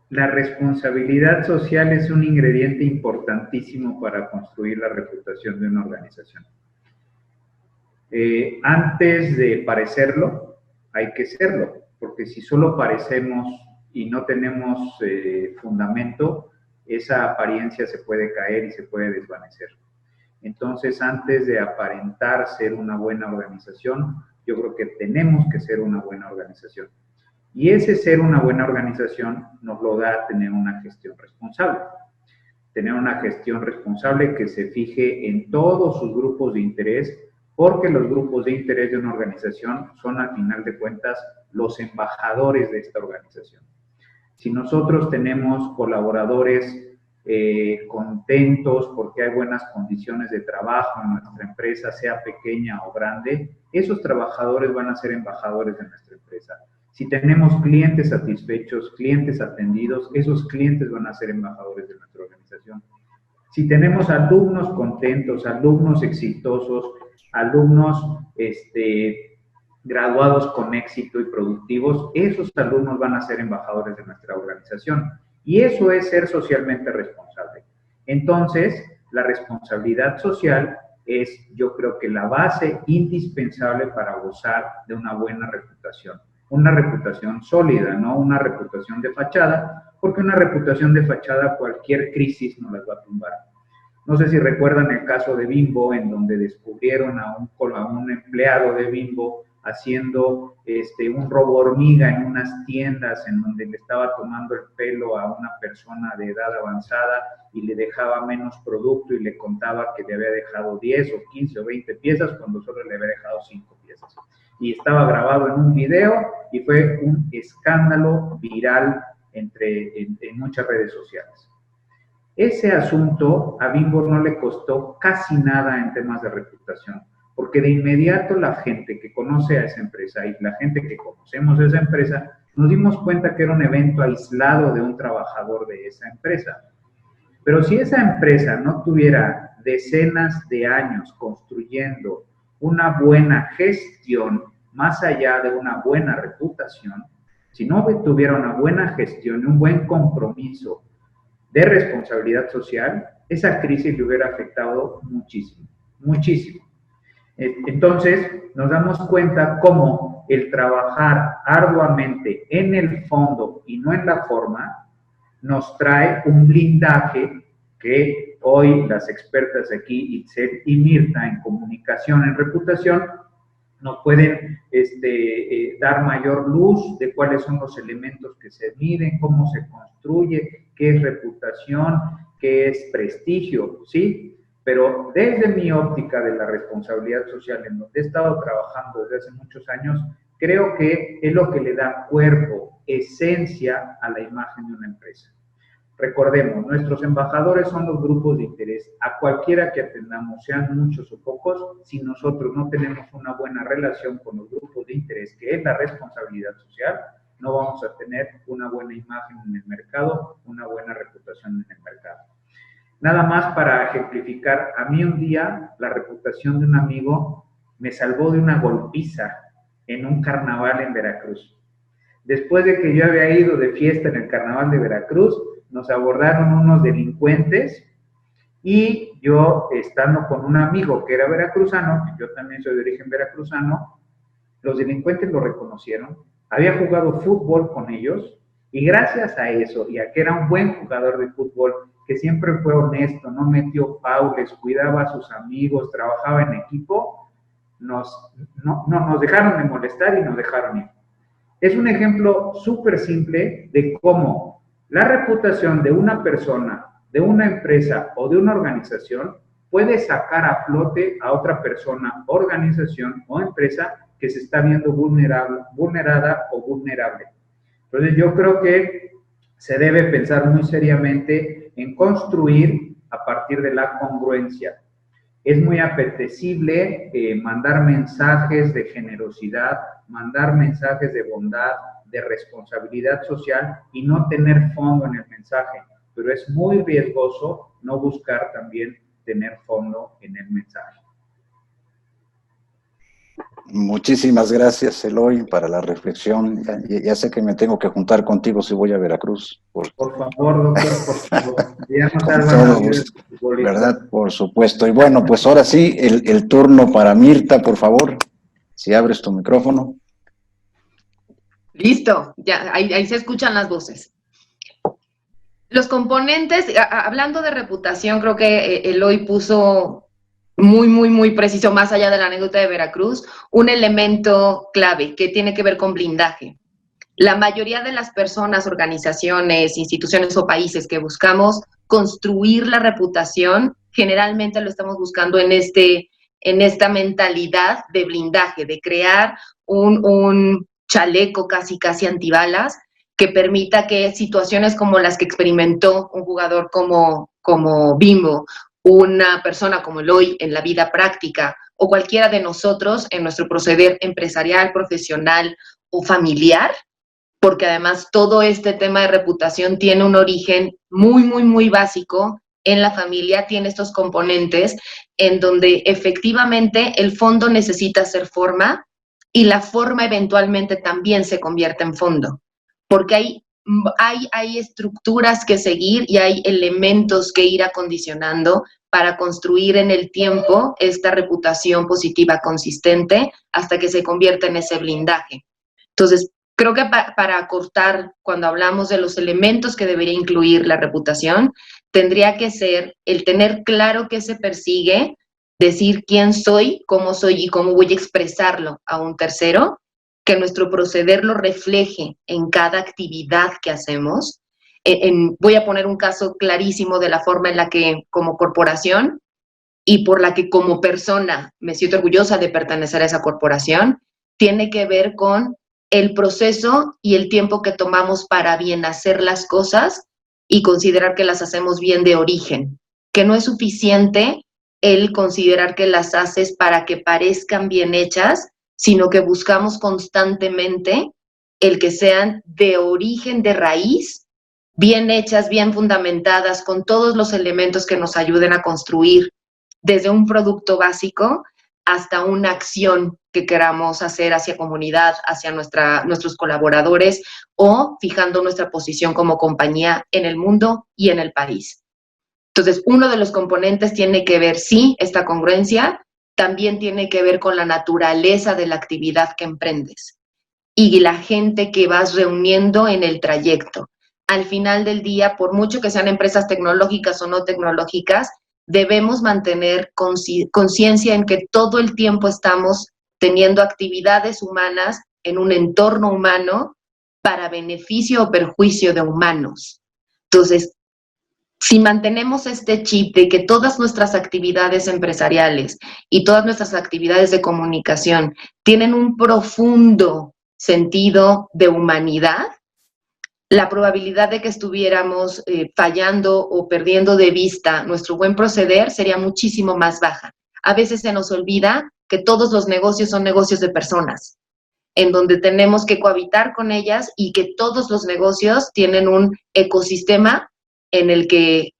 La responsabilidad social es un ingrediente importantísimo para construir la reputación de una organización. Antes de parecerlo, hay que serlo, porque si solo parecemos y no tenemos fundamento, esa apariencia se puede caer y se puede desvanecer. Entonces, antes de aparentar ser una buena organización, yo creo que tenemos que ser una buena organización. Y ese ser una buena organización nos lo da tener una gestión responsable. Tener una gestión responsable que se fije en todos sus grupos de interés, porque los grupos de interés de una organización son, al final de cuentas, los embajadores de esta organización. Si nosotros tenemos colaboradores contentos porque hay buenas condiciones de trabajo en nuestra empresa, sea pequeña o grande, esos trabajadores van a ser embajadores de nuestra empresa. Si tenemos clientes satisfechos, clientes atendidos, esos clientes van a ser embajadores de nuestra organización. Si tenemos alumnos contentos, alumnos exitosos, alumnos graduados con éxito y productivos, esos alumnos van a ser embajadores de nuestra organización. Y eso es ser socialmente responsable. Entonces, la responsabilidad social es, yo creo que la base indispensable para gozar de una buena reputación. Una reputación sólida, no una reputación de fachada, porque una reputación de fachada cualquier crisis nos las va a tumbar. No sé si recuerdan el caso de Bimbo, en donde descubrieron a un empleado de Bimbo haciendo un robo hormiga en unas tiendas en donde le estaba tomando el pelo a una persona de edad avanzada y le dejaba menos producto y le contaba que le había dejado 10 o 15 o 20 piezas cuando solo le había dejado 5 piezas. Y estaba grabado en un video y fue un escándalo viral en muchas redes sociales. Ese asunto a Bimbo no le costó casi nada en temas de reputación, porque de inmediato la gente que conoce a esa empresa y la gente que conocemos a esa empresa, nos dimos cuenta que era un evento aislado de un trabajador de esa empresa. Pero si esa empresa no tuviera decenas de años construyendo una buena gestión, más allá de una buena reputación, si no tuviera una buena gestión y un buen compromiso de responsabilidad social, esa crisis le hubiera afectado muchísimo, muchísimo. Entonces, nos damos cuenta cómo el trabajar arduamente en el fondo y no en la forma nos trae un blindaje que hoy las expertas aquí, Itzel y Mirta, en comunicación, en reputación, nos pueden dar mayor luz de cuáles son los elementos que se miden, cómo se construye, qué es reputación, qué es prestigio, ¿sí? Pero desde mi óptica de la responsabilidad social, en donde he estado trabajando desde hace muchos años, creo que es lo que le da cuerpo, esencia a la imagen de una empresa. Recordemos, nuestros embajadores son los grupos de interés. A cualquiera que atendamos, sean muchos o pocos, si nosotros no tenemos una buena relación con los grupos de interés, que es la responsabilidad social, no vamos a tener una buena imagen en el mercado, una buena reputación en el mercado. Nada más para ejemplificar, a mí un día la reputación de un amigo me salvó de una golpiza en un carnaval en Veracruz. Después de que yo había ido de fiesta en el carnaval de Veracruz, nos abordaron unos delincuentes y yo, estando con un amigo que era veracruzano, yo también soy de origen veracruzano, los delincuentes lo reconocieron, había jugado fútbol con ellos y gracias a eso y a que era un buen jugador de fútbol, que siempre fue honesto, no metió faules, cuidaba a sus amigos, trabajaba en equipo, nos dejaron de molestar y nos dejaron ir. Es un ejemplo súper simple de cómo la reputación de una persona, de una empresa o de una organización puede sacar a flote a otra persona, organización o empresa que se está viendo vulnerada o vulnerable. Entonces yo creo que se debe pensar muy seriamente en construir a partir de la congruencia. Es muy apetecible mandar mensajes de generosidad, mandar mensajes de bondad, de responsabilidad social y no tener fondo en el mensaje, pero es muy riesgoso no buscar también tener fondo en el mensaje. Muchísimas gracias, Eloy, para la reflexión. Ya sé que me tengo que juntar contigo si voy a Veracruz. Por favor, doctor, por favor. Ya nos salvan, ¿verdad? Por supuesto. Y bueno, pues ahora sí, el turno para Mirta, por favor. Si abres tu micrófono. Listo, ya, ahí se escuchan las voces. Los componentes, hablando de reputación, creo que Eloy puso muy preciso, más allá de la anécdota de Veracruz, un elemento clave que tiene que ver con blindaje. La mayoría de las personas, organizaciones, instituciones o países que buscamos construir la reputación, generalmente lo estamos buscando en esta mentalidad de blindaje, de crear un chaleco casi antibalas que permita que situaciones como las que experimentó un jugador como Bimbo, una persona como Eloy en la vida práctica o cualquiera de nosotros en nuestro proceder empresarial, profesional o familiar, porque además todo este tema de reputación tiene un origen muy básico en la familia, tiene estos componentes en donde efectivamente el fondo necesita ser forma y la forma eventualmente también se convierte en fondo, porque hay estructuras que seguir y hay elementos que ir acondicionando para construir en el tiempo esta reputación positiva consistente hasta que se convierta en ese blindaje. Entonces, creo que para acortar, cuando hablamos de los elementos que debería incluir la reputación, tendría que ser el tener claro qué se persigue, decir quién soy y cómo voy a expresarlo a un tercero, que nuestro proceder lo refleje en cada actividad que hacemos. Voy a poner un caso clarísimo de la forma en la que como corporación y por la que como persona me siento orgullosa de pertenecer a esa corporación, tiene que ver con el proceso y el tiempo que tomamos para bien hacer las cosas y considerar que las hacemos bien de origen, que no es suficiente el considerar que las haces para que parezcan bien hechas, sino que buscamos constantemente el que sean de origen, de raíz, bien hechas, bien fundamentadas, con todos los elementos que nos ayuden a construir desde un producto básico hasta una acción que queramos hacer hacia comunidad, hacia nuestros colaboradores o fijando nuestra posición como compañía en el mundo y en el país. Entonces, uno de los componentes tiene que ver, sí, esta congruencia, también tiene que ver con la naturaleza de la actividad que emprendes y la gente que vas reuniendo en el trayecto. Al final del día, por mucho que sean empresas tecnológicas o no tecnológicas, debemos mantener conciencia en que todo el tiempo estamos teniendo actividades humanas en un entorno humano para beneficio o perjuicio de humanos. Entonces, si mantenemos este chip de que todas nuestras actividades empresariales y todas nuestras actividades de comunicación tienen un profundo sentido de humanidad, la probabilidad de que estuviéramos fallando o perdiendo de vista nuestro buen proceder sería muchísimo más baja. A veces se nos olvida que todos los negocios son negocios de personas, en donde tenemos que cohabitar con ellas y que todos los negocios tienen un ecosistema en el que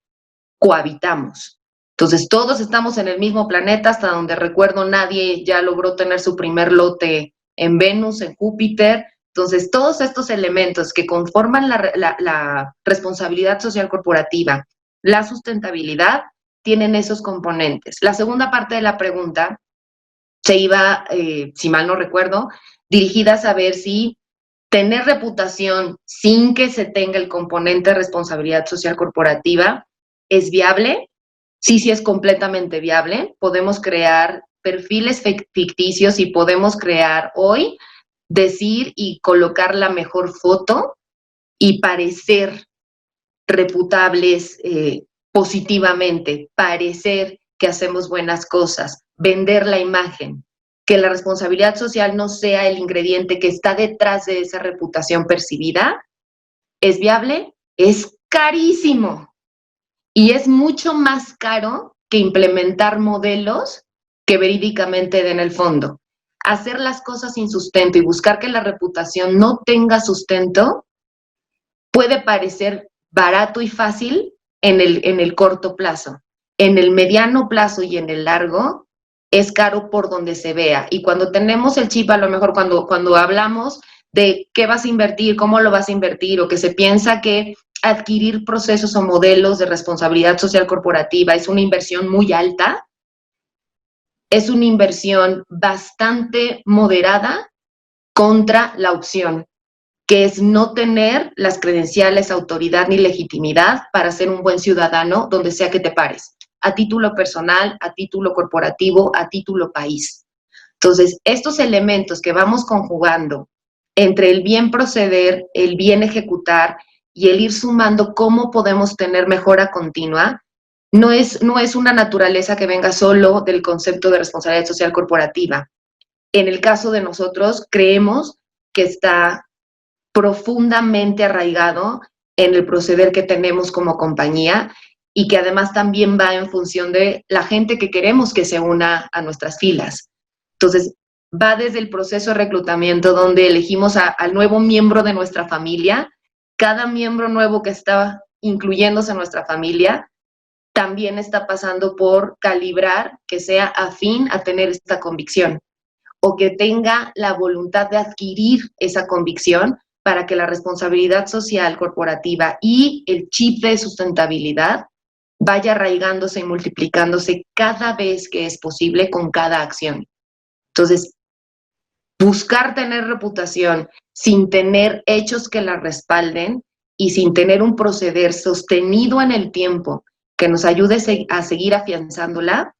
cohabitamos. Entonces, todos estamos en el mismo planeta, hasta donde recuerdo nadie ya logró tener su primer lote en Venus, en Júpiter. Entonces, todos estos elementos que conforman la responsabilidad social corporativa, la sustentabilidad, tienen esos componentes. La segunda parte de la pregunta se iba, si mal no recuerdo, dirigida a saber si tener reputación sin que se tenga el componente de responsabilidad social corporativa es viable. Sí es completamente viable. Podemos crear perfiles ficticios y podemos crear hoy, decir y colocar la mejor foto y parecer reputables positivamente, parecer que hacemos buenas cosas, vender la imagen, que la responsabilidad social no sea el ingrediente que está detrás de esa reputación percibida. ¿Es viable? Es carísimo. Y es mucho más caro que implementar modelos que verídicamente den el fondo. Hacer las cosas sin sustento y buscar que la reputación no tenga sustento puede parecer barato y fácil en el corto plazo. En el mediano plazo y en el largo es caro por donde se vea. Y cuando tenemos el chip, a lo mejor cuando hablamos de qué vas a invertir, cómo lo vas a invertir, o que se piensa que adquirir procesos o modelos de responsabilidad social corporativa es una inversión muy alta, es una inversión bastante moderada contra la opción, que es no tener las credenciales, autoridad ni legitimidad para ser un buen ciudadano donde sea que te pares, a título personal, a título corporativo, a título país. Entonces, estos elementos que vamos conjugando entre el bien proceder, el bien ejecutar y el ir sumando cómo podemos tener mejora continua, no es una naturaleza que venga solo del concepto de responsabilidad social corporativa. En el caso de nosotros, creemos que está profundamente arraigado en el proceder que tenemos como compañía y que además también va en función de la gente que queremos que se una a nuestras filas. Entonces, va desde el proceso de reclutamiento donde elegimos al nuevo miembro de nuestra familia. Cada miembro nuevo que está incluyéndose en nuestra familia también está pasando por calibrar que sea afín a tener esta convicción o que tenga la voluntad de adquirir esa convicción para que la responsabilidad social corporativa y el chip de sustentabilidad vaya arraigándose y multiplicándose cada vez que es posible con cada acción. Entonces, buscar tener reputación sin tener hechos que la respalden y sin tener un proceder sostenido en el tiempo que nos ayude a seguir afianzándola,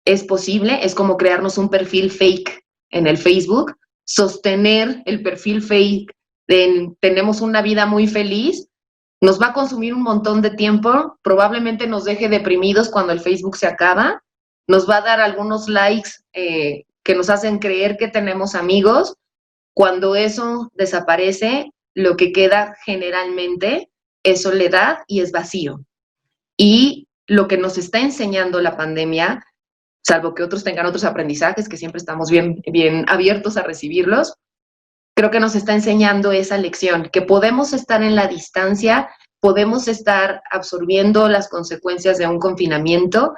es posible, es como crearnos un perfil fake en el Facebook, sostener el perfil fake de tenemos una vida muy feliz, nos va a consumir un montón de tiempo, probablemente nos deje deprimidos cuando el Facebook se acaba, nos va a dar algunos likes que nos hacen creer que tenemos amigos. Cuando eso desaparece, lo que queda generalmente es soledad y es vacío. Y lo que nos está enseñando la pandemia, salvo que otros tengan otros aprendizajes, que siempre estamos bien abiertos a recibirlos, creo que nos está enseñando esa lección, que podemos estar en la distancia, podemos estar absorbiendo las consecuencias de un confinamiento,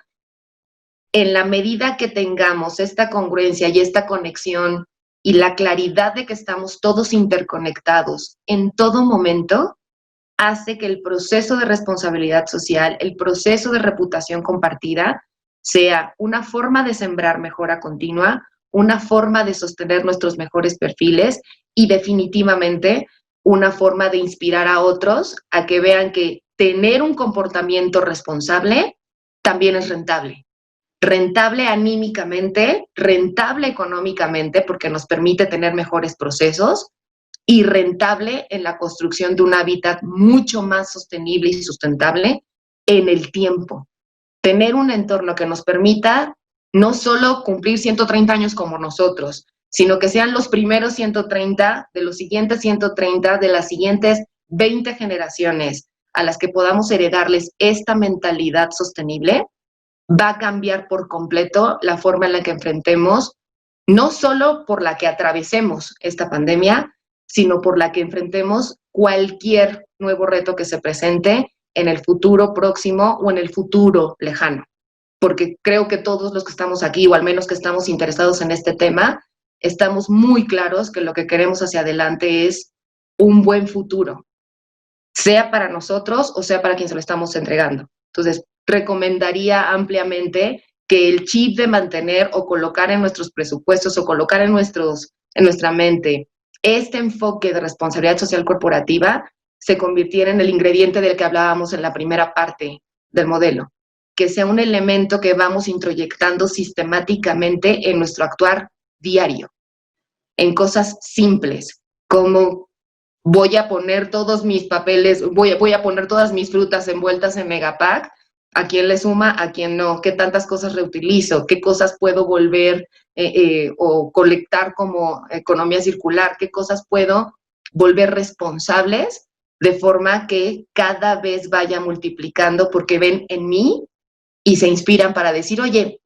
en la medida que tengamos esta congruencia y esta conexión y la claridad de que estamos todos interconectados en todo momento, hace que el proceso de responsabilidad social, el proceso de reputación compartida, sea una forma de sembrar mejora continua, una forma de sostener nuestros mejores perfiles y definitivamente una forma de inspirar a otros a que vean que tener un comportamiento responsable también es rentable. Rentable anímicamente, rentable económicamente, porque nos permite tener mejores procesos, y rentable en la construcción de un hábitat mucho más sostenible y sustentable en el tiempo. Tener un entorno que nos permita no solo cumplir 130 años como nosotros, sino que sean los primeros 130 de los siguientes 130 de las siguientes 20 generaciones a las que podamos heredarles esta mentalidad sostenible, va a cambiar por completo la forma en la que enfrentemos, no solo por la que atravesemos esta pandemia, sino por la que enfrentemos cualquier nuevo reto que se presente en el futuro próximo o en el futuro lejano. Porque creo que todos los que estamos aquí, o al menos que estamos interesados en este tema, estamos muy claros que lo que queremos hacia adelante es un buen futuro, sea para nosotros o sea para quien se lo estamos entregando. Entonces, recomendaría ampliamente que el chip de mantener o colocar en nuestros presupuestos o colocar en nuestra mente este enfoque de responsabilidad social corporativa se convirtiera en el ingrediente del que hablábamos en la primera parte del modelo, que sea un elemento que vamos introyectando sistemáticamente en nuestro actuar diario, en cosas simples, como voy a poner todos mis papeles, voy a poner todas mis frutas envueltas en Megapack, ¿a quién le suma, a quién no? ¿Qué tantas cosas reutilizo? ¿Qué cosas puedo volver o colectar como economía circular? ¿Qué cosas puedo volver responsables de forma que cada vez vaya multiplicando porque ven en mí y se inspiran para decir, oye,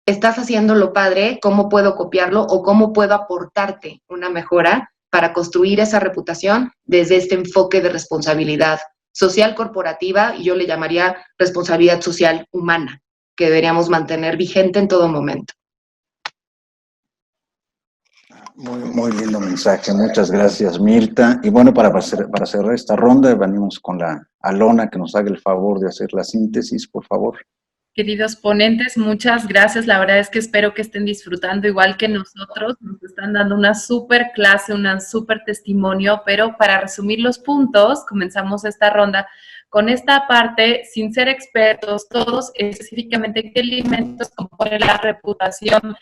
estás haciéndolo padre, ¿cómo puedo copiarlo o cómo puedo aportarte una mejora para construir esa reputación desde este enfoque de responsabilidad social corporativa, y yo le llamaría responsabilidad social humana, que deberíamos mantener vigente en todo momento? Muy lindo mensaje, muchas gracias, Mirta. Y bueno, para cerrar esta ronda, venimos con la Alona, que nos haga el favor de hacer la síntesis, por favor. Queridos ponentes, muchas gracias. La verdad es que espero que estén disfrutando igual que nosotros. Nos están dando una súper clase, un súper testimonio, pero para resumir los puntos, comenzamos esta ronda con esta parte, sin ser expertos, todos específicamente qué elementos componen la reputación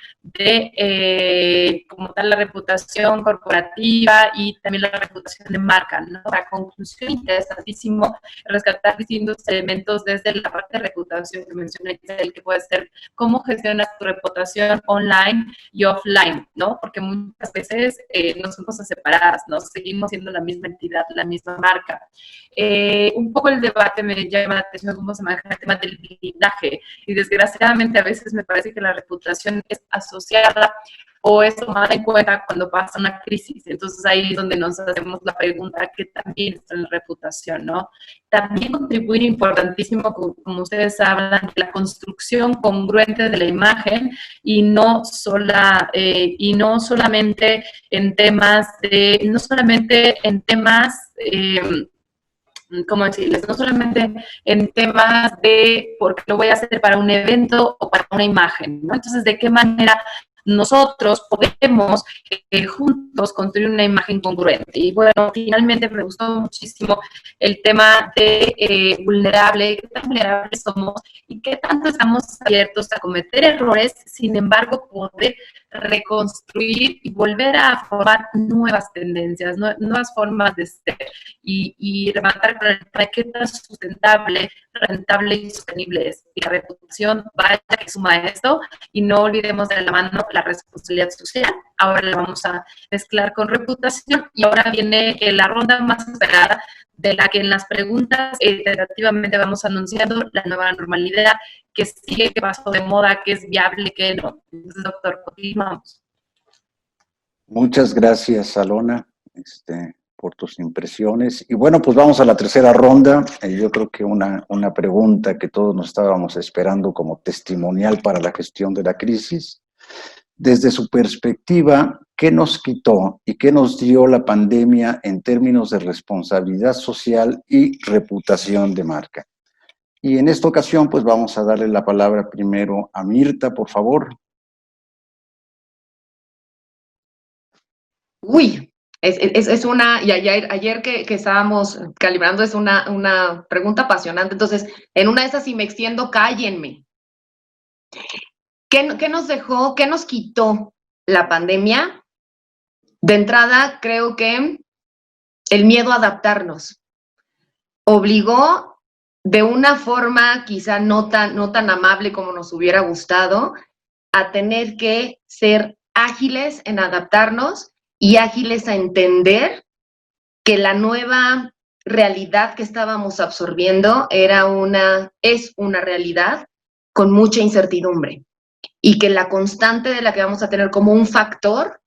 como tal, la reputación corporativa y también la reputación de marca, ¿no? La conclusión, interesantísimo rescatar distintos elementos desde la parte de reputación que mencioné, el que puede ser cómo gestionas tu reputación online y offline, ¿no? Porque muchas veces no son cosas separadas, ¿no? Seguimos siendo la misma entidad, la misma marca. Un poco el debate me llama la atención cómo se maneja el tema del blindaje, y desgraciadamente a veces me parece que la reputación es asociada o es tomada en cuenta cuando pasa una crisis. Entonces ahí es donde nos hacemos la pregunta, ¿qué también está en la reputación, no? También contribuir importantísimo, como ustedes hablan, de la construcción congruente de la imagen y no solamente en temas ¿cómo decirles? No solamente en temas de porque lo voy a hacer para un evento o para una imagen, ¿no? Entonces, ¿de qué manera nosotros podemos juntos construir una imagen congruente. Y bueno, finalmente me gustó muchísimo el tema de vulnerable, qué tan vulnerables somos y qué tanto estamos abiertos a cometer errores, sin embargo, poder reconstruir y volver a formar nuevas tendencias, nuevas formas de ser y levantar con el tema qué tan sustentable, rentable y sostenible es. Y la reputación, vaya que suma esto, y no olvidemos de la mano la responsabilidad social. Ahora la vamos a mezclar con reputación y ahora viene la ronda más esperada, de la que en las preguntas tentativamente vamos anunciando la nueva normalidad, que sigue, que pasó de moda, que es viable, que no. Entonces, doctor, continuamos. Muchas gracias, Alona, por tus impresiones. Y bueno, pues vamos a la tercera ronda. Yo creo que una pregunta que todos nos estábamos esperando como testimonial para la gestión de la crisis. Desde su perspectiva, ¿qué nos quitó y qué nos dio la pandemia en términos de responsabilidad social y reputación de marca? Y en esta ocasión, pues vamos a darle la palabra primero a Mirta, por favor. Uy, es una, y ayer que estábamos calibrando, es una pregunta apasionante. Entonces, en una de esas, si me extiendo, cállenme. ¿Qué nos dejó, qué nos quitó la pandemia? De entrada, creo que el miedo a adaptarnos obligó de una forma quizá no tan amable como nos hubiera gustado a tener que ser ágiles en adaptarnos y ágiles a entender que la nueva realidad que estábamos absorbiendo es una realidad con mucha incertidumbre y que la constante de la que vamos a tener como un factor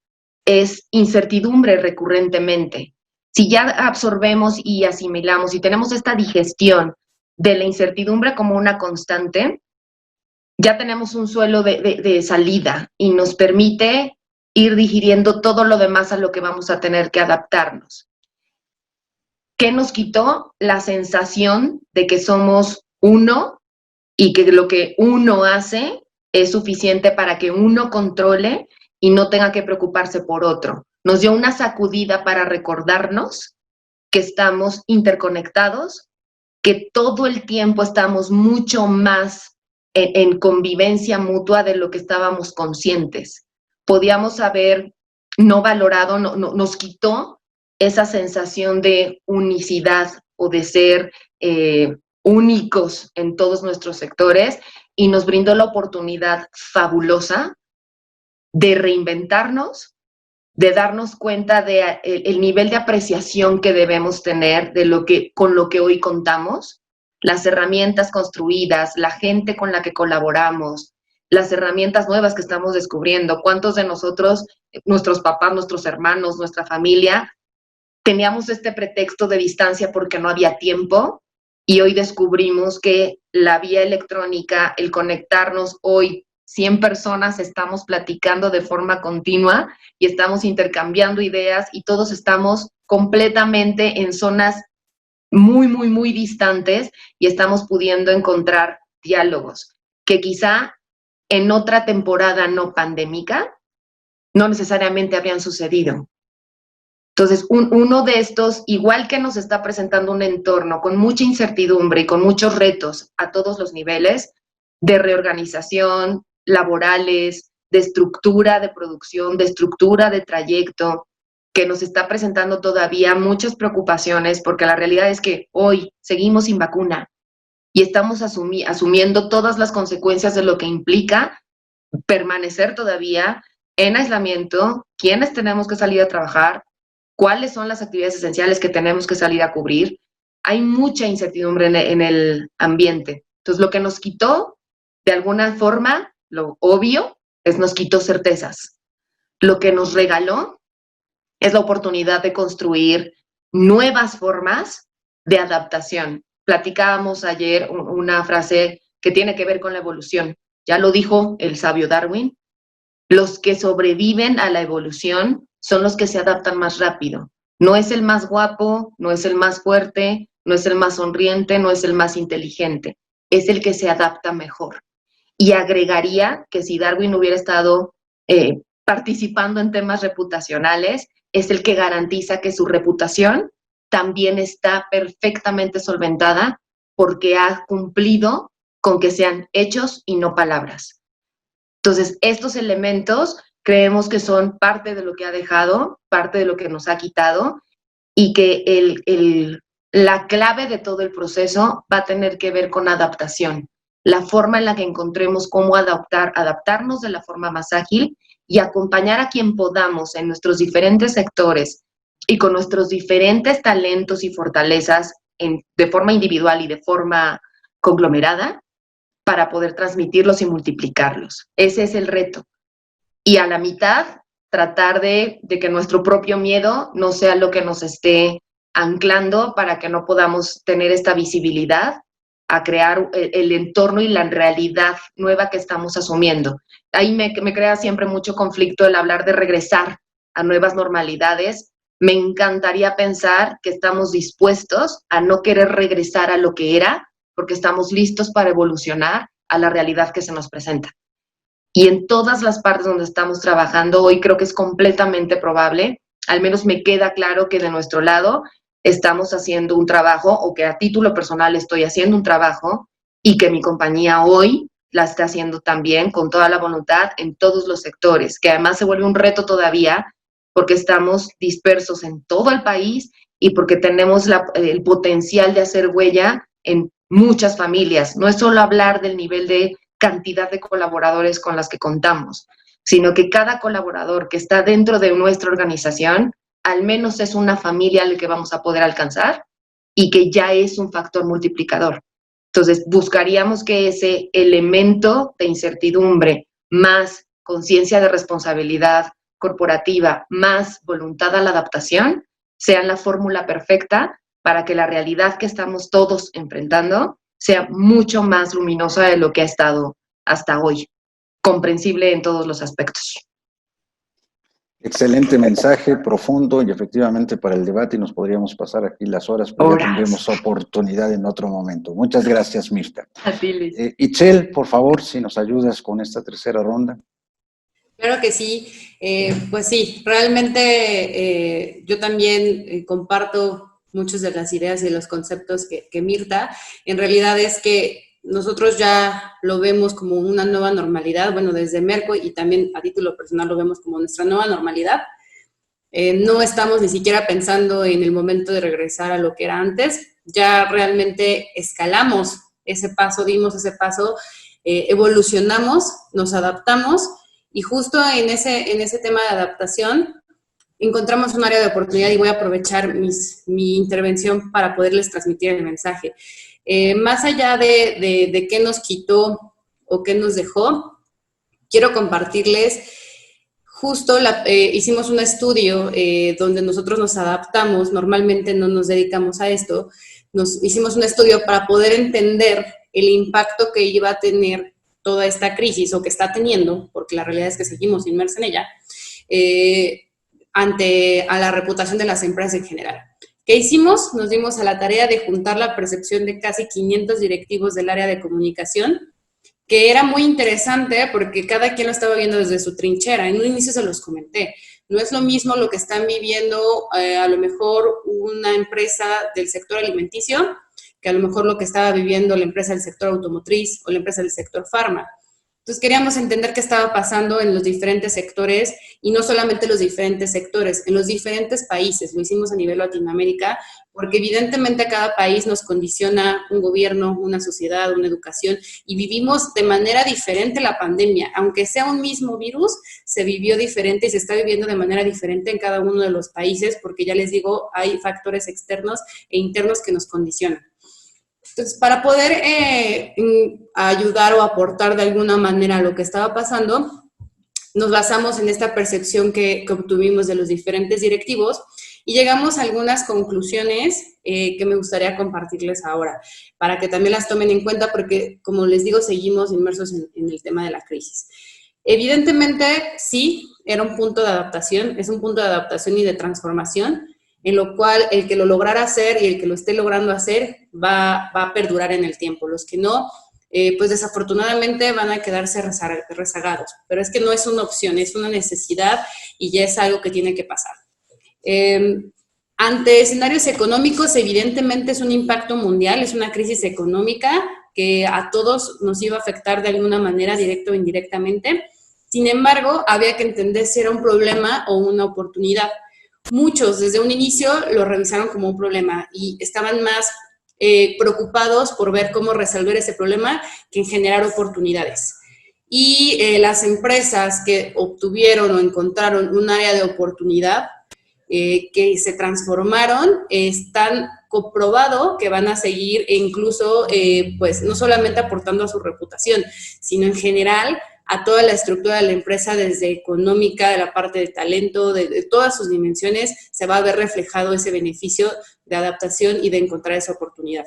es incertidumbre recurrentemente. Si ya absorbemos y asimilamos y tenemos esta digestión de la incertidumbre como una constante, ya tenemos un suelo de salida y nos permite ir digiriendo todo lo demás a lo que vamos a tener que adaptarnos. ¿Qué nos quitó? La sensación de que somos uno y que lo que uno hace es suficiente para que uno controle y no tenga que preocuparse por otro. Nos dio una sacudida para recordarnos que estamos interconectados, que todo el tiempo estamos mucho más en convivencia mutua de lo que estábamos conscientes. Podíamos haber no valorado, nos quitó esa sensación de unicidad o de ser únicos en todos nuestros sectores y nos brindó la oportunidad fabulosa de reinventarnos, de darnos cuenta de el nivel de apreciación que debemos tener con lo que hoy contamos, las herramientas construidas, la gente con la que colaboramos, las herramientas nuevas que estamos descubriendo. ¿Cuántos de nosotros, nuestros papás, nuestros hermanos, nuestra familia, teníamos este pretexto de distancia porque no había tiempo? Y hoy descubrimos que la vía electrónica, el conectarnos hoy, 100 personas estamos platicando de forma continua y estamos intercambiando ideas y todos estamos completamente en zonas muy, muy, muy distantes y estamos pudiendo encontrar diálogos que quizá en otra temporada no pandémica no necesariamente habrían sucedido. Entonces, uno de estos, igual que nos está presentando un entorno con mucha incertidumbre y con muchos retos a todos los niveles, de reorganización, laborales, de estructura de producción, de estructura de trayecto, que nos está presentando todavía muchas preocupaciones, porque la realidad es que hoy seguimos sin vacuna y estamos asumiendo todas las consecuencias de lo que implica permanecer todavía en aislamiento, quiénes tenemos que salir a trabajar, cuáles son las actividades esenciales que tenemos que salir a cubrir. Hay mucha incertidumbre en el ambiente. Entonces, lo que nos quitó, de alguna forma, lo obvio, nos quitó certezas. Lo que nos regaló es la oportunidad de construir nuevas formas de adaptación. Platicábamos ayer una frase que tiene que ver con la evolución. Ya lo dijo el sabio Darwin. Los que sobreviven a la evolución son los que se adaptan más rápido. No es el más guapo, no es el más fuerte, no es el más sonriente, no es el más inteligente. Es el que se adapta mejor. Y agregaría que si Darwin hubiera estado participando en temas reputacionales, es el que garantiza que su reputación también está perfectamente solventada porque ha cumplido con que sean hechos y no palabras. Entonces, estos elementos creemos que son parte de lo que ha dejado, parte de lo que nos ha quitado, y que la clave de todo el proceso va a tener que ver con adaptación, la forma en la que encontremos cómo adaptarnos de la forma más ágil y acompañar a quien podamos en nuestros diferentes sectores y con nuestros diferentes talentos y fortalezas de forma individual y de forma conglomerada para poder transmitirlos y multiplicarlos. Ese es el reto. Y a la mitad, tratar de que nuestro propio miedo no sea lo que nos esté anclando para que no podamos tener esta visibilidad a crear el entorno y la realidad nueva que estamos asumiendo. Ahí me crea siempre mucho conflicto el hablar de regresar a nuevas normalidades. Me encantaría pensar que estamos dispuestos a no querer regresar a lo que era, porque estamos listos para evolucionar a la realidad que se nos presenta. Y en todas las partes donde estamos trabajando hoy creo que es completamente probable, al menos me queda claro que de nuestro lado estamos haciendo un trabajo, o que a título personal estoy haciendo un trabajo, y que mi compañía hoy la está haciendo también con toda la voluntad en todos los sectores, que además se vuelve un reto todavía porque estamos dispersos en todo el país y porque tenemos el potencial de hacer huella en muchas familias. No es solo hablar del nivel de cantidad de colaboradores con las que contamos, sino que cada colaborador que está dentro de nuestra organización al menos es una familia al que vamos a poder alcanzar y que ya es un factor multiplicador. Entonces, buscaríamos que ese elemento de incertidumbre más conciencia de responsabilidad corporativa más voluntad a la adaptación sean la fórmula perfecta para que la realidad que estamos todos enfrentando sea mucho más luminosa de lo que ha estado hasta hoy, comprensible en todos los aspectos. Excelente mensaje, profundo, y efectivamente para el debate nos podríamos pasar aquí las horas, pero ya tendremos oportunidad en otro momento. Muchas gracias, Mirta. A ti, Luis. Itzel, por favor, si nos ayudas con esta tercera ronda. Claro que sí. Pues sí, realmente yo también comparto muchas de las ideas y los conceptos que Mirta. En realidad es que nosotros ya lo vemos como una nueva normalidad, bueno, desde Merco y también a título personal lo vemos como nuestra nueva normalidad. No estamos ni siquiera pensando en el momento de regresar a lo que era antes, ya realmente escalamos ese paso, dimos ese paso, evolucionamos, nos adaptamos y justo en ese tema de adaptación encontramos un área de oportunidad y voy a aprovechar mi intervención para poderles transmitir el mensaje. Más allá de qué nos quitó o qué nos dejó, quiero compartirles, justo hicimos un estudio donde nosotros nos adaptamos, normalmente no nos dedicamos a esto, hicimos un estudio para poder entender el impacto que iba a tener toda esta crisis o que está teniendo, porque la realidad es que seguimos inmersos en ella, a la reputación de las empresas en general. ¿Qué hicimos? Nos dimos a la tarea de juntar la percepción de casi 500 directivos del área de comunicación, que era muy interesante porque cada quien lo estaba viendo desde su trinchera. En un inicio se los comenté. No es lo mismo lo que están viviendo a lo mejor una empresa del sector alimenticio que a lo mejor lo que estaba viviendo la empresa del sector automotriz o la empresa del sector farma. Entonces queríamos entender qué estaba pasando en los diferentes sectores y no solamente los diferentes sectores, en los diferentes países. Lo hicimos a nivel Latinoamérica porque evidentemente cada país nos condiciona un gobierno, una sociedad, una educación y vivimos de manera diferente la pandemia. Aunque sea un mismo virus, se vivió diferente y se está viviendo de manera diferente en cada uno de los países porque ya les digo, hay factores externos e internos que nos condicionan. Entonces, para poder ayudar o aportar de alguna manera a lo que estaba pasando, nos basamos en esta percepción que obtuvimos de los diferentes directivos y llegamos a algunas conclusiones que me gustaría compartirles ahora, para que también las tomen en cuenta porque, como les digo, seguimos inmersos en el tema de la crisis. Evidentemente, sí, era un punto de adaptación, es un punto de adaptación y de transformación, en lo cual el que lo lograra hacer y el que lo esté logrando hacer va a perdurar en el tiempo. Los que no, pues desafortunadamente van a quedarse rezagados. Pero es que no es una opción, es una necesidad y ya es algo que tiene que pasar. Ante escenarios económicos, evidentemente es un impacto mundial, es una crisis económica que a todos nos iba a afectar de alguna manera, directa o indirectamente. Sin embargo, había que entender si era un problema o una oportunidad. Muchos desde un inicio lo revisaron como un problema y estaban más preocupados por ver cómo resolver ese problema que en generar oportunidades. Y las empresas que obtuvieron o encontraron un área de oportunidad que se transformaron, están comprobado que van a seguir e incluso, pues, no solamente aportando a su reputación, sino en general a toda la estructura de la empresa, desde económica, de la parte de talento, de todas sus dimensiones, se va a ver reflejado ese beneficio de adaptación y de encontrar esa oportunidad.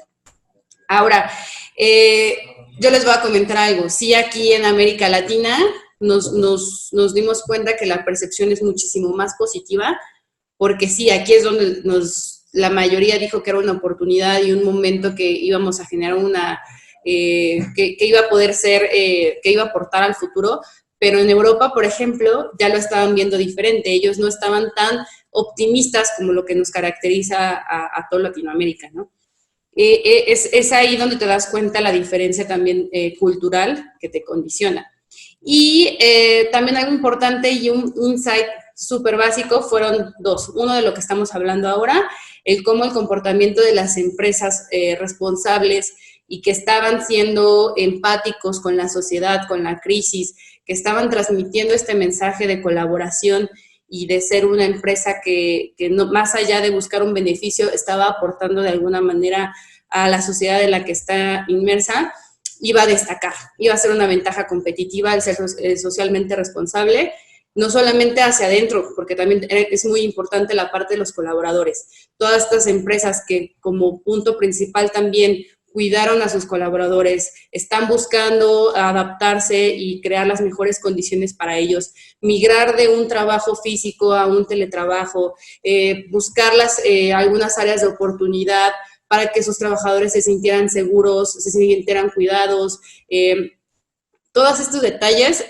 Ahora, yo les voy a comentar algo. Sí, aquí en América Latina nos dimos cuenta que la percepción es muchísimo más positiva, porque sí, aquí es donde la mayoría dijo que era una oportunidad y un momento que íbamos a generar que iba a poder ser, que iba a aportar al futuro, pero en Europa, por ejemplo, ya lo estaban viendo diferente. Ellos no estaban tan optimistas como lo que nos caracteriza a toda Latinoamérica, ¿no? Es ahí donde te das cuenta la diferencia también cultural que te condiciona. Y también algo importante y un insight súper básico fueron dos. Uno de lo que estamos hablando ahora, cómo el comportamiento de las empresas responsables y que estaban siendo empáticos con la sociedad, con la crisis, que estaban transmitiendo este mensaje de colaboración y de ser una empresa que no, más allá de buscar un beneficio, estaba aportando de alguna manera a la sociedad en la que está inmersa, iba a destacar, iba a ser una ventaja competitiva al ser socialmente responsable, no solamente hacia adentro, porque también es muy importante la parte de los colaboradores. Todas estas empresas que como punto principal también cuidaron a sus colaboradores, están buscando adaptarse y crear las mejores condiciones para ellos, migrar de un trabajo físico a un teletrabajo, buscar algunas áreas de oportunidad para que sus trabajadores se sintieran seguros, se sintieran cuidados. Todos estos detalles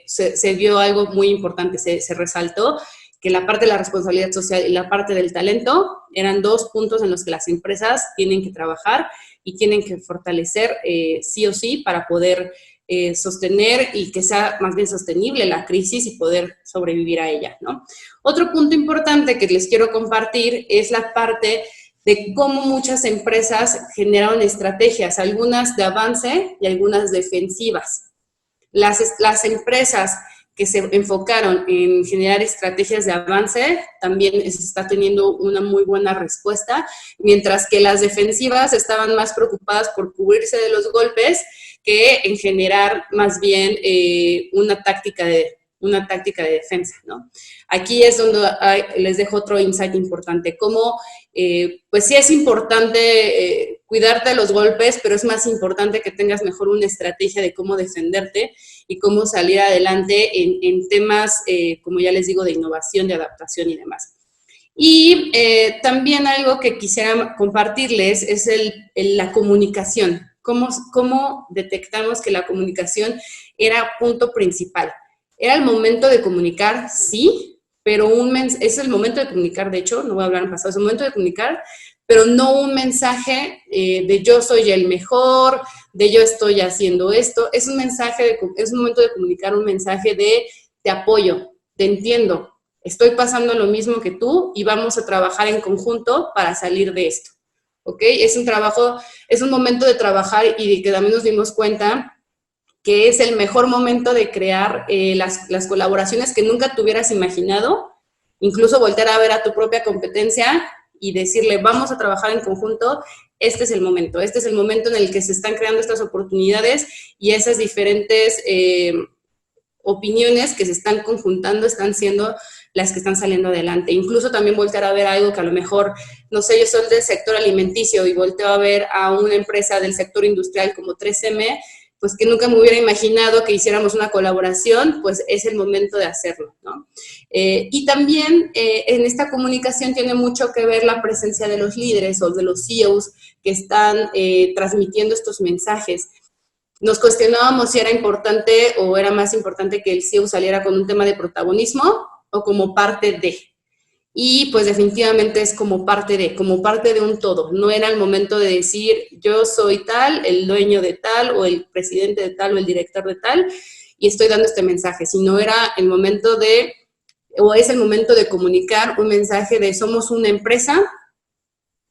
se vio algo muy importante, se resaltó que la parte de la responsabilidad social y la parte del talento eran dos puntos en los que las empresas tienen que trabajar y tienen que fortalecer sí o sí para poder sostener y que sea más bien sostenible la crisis y poder sobrevivir a ella, ¿no? Otro punto importante que les quiero compartir es la parte de cómo muchas empresas generaron estrategias, algunas de avance y algunas defensivas. Las empresas que se enfocaron en generar estrategias de avance, también se está teniendo una muy buena respuesta, mientras que las defensivas estaban más preocupadas por cubrirse de los golpes que en generar más bien una táctica de defensa, ¿no? Aquí es donde les dejo otro insight importante, cómo pues sí es importante cuidarte de los golpes, pero es más importante que tengas mejor una estrategia de cómo defenderte y cómo salir adelante en temas, como ya les digo, de innovación, de adaptación y demás. Y también algo que quisiera compartirles es la comunicación, cómo detectamos que la comunicación era punto principal. Era el momento de comunicar, sí, pero es el momento de comunicar, de hecho, no voy a hablar en pasado, es el momento de comunicar, pero no un mensaje de yo soy el mejor, de yo estoy haciendo esto. Es un momento de comunicar un mensaje de te apoyo, te entiendo, estoy pasando lo mismo que tú y vamos a trabajar en conjunto para salir de esto, ¿ok? Es un momento de trabajar y de que también nos dimos cuenta que es el mejor momento de crear las colaboraciones que nunca te hubieras imaginado, incluso voltear a ver a tu propia competencia y decirle, vamos a trabajar en conjunto, este es el momento en el que se están creando estas oportunidades y esas diferentes opiniones que se están conjuntando están siendo las que están saliendo adelante. Incluso también voltear a ver algo que a lo mejor, no sé, yo soy del sector alimenticio y volteo a ver a una empresa del sector industrial como 3M, pues que nunca me hubiera imaginado que hiciéramos una colaboración, pues es el momento de hacerlo, ¿no? Y también en esta comunicación tiene mucho que ver la presencia de los líderes o de los CEOs que están transmitiendo estos mensajes. nos cuestionábamos si era importante o era más importante que el CEO saliera con un tema de protagonismo o como parte de. Y pues definitivamente es como parte de un todo. No era el momento de decir yo soy tal, el dueño de tal, o el presidente de tal, o el director de tal, y estoy dando este mensaje, sino era el momento de, o es el momento de comunicar un mensaje de somos una empresa,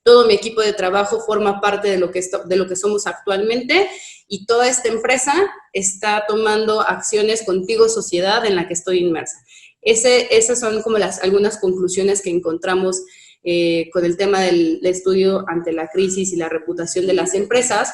todo mi equipo de trabajo forma parte de lo que somos actualmente, y toda esta empresa está tomando acciones contigo, sociedad, en la que estoy inmersa. Esas son como algunas conclusiones que encontramos con el tema del estudio ante la crisis y la reputación de las empresas.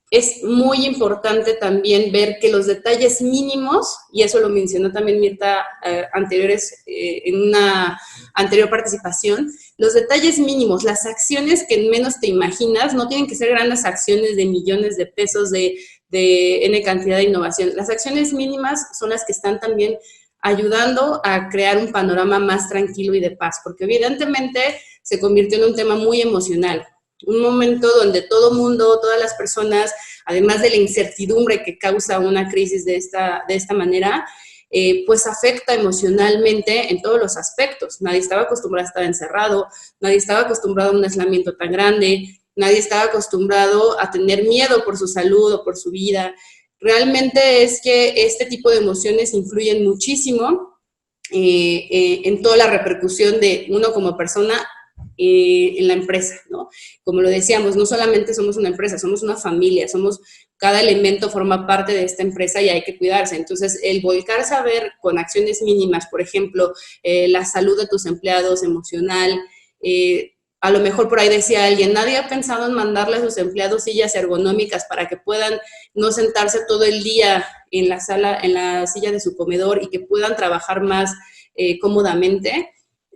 Es muy importante también ver que los detalles mínimos, y eso lo mencionó también Mirta en una anterior participación, los detalles mínimos, las acciones que menos te imaginas, no tienen que ser grandes acciones de millones de pesos, de N cantidad de innovación. Las acciones mínimas son las que están también ayudando a crear un panorama más tranquilo y de paz, porque evidentemente se convirtió en un tema muy emocional. Un momento donde todo mundo, todas las personas, además de la incertidumbre que causa una crisis de esta manera, pues afecta emocionalmente en todos los aspectos. Nadie estaba acostumbrado a estar encerrado, nadie estaba acostumbrado a un aislamiento tan grande, nadie estaba acostumbrado a tener miedo por su salud o por su vida. Realmente es que este tipo de emociones influyen muchísimo en toda la repercusión de uno como persona en la empresa, ¿no? Como lo decíamos, no solamente somos una empresa, somos una familia, cada elemento forma parte de esta empresa y hay que cuidarse. Entonces, el volcarse a ver con acciones mínimas, por ejemplo, la salud de tus empleados, emocional, a lo mejor por ahí decía alguien, nadie ha pensado en mandarle a sus empleados sillas ergonómicas para que puedan no sentarse todo el día en la silla de su comedor y que puedan trabajar más cómodamente.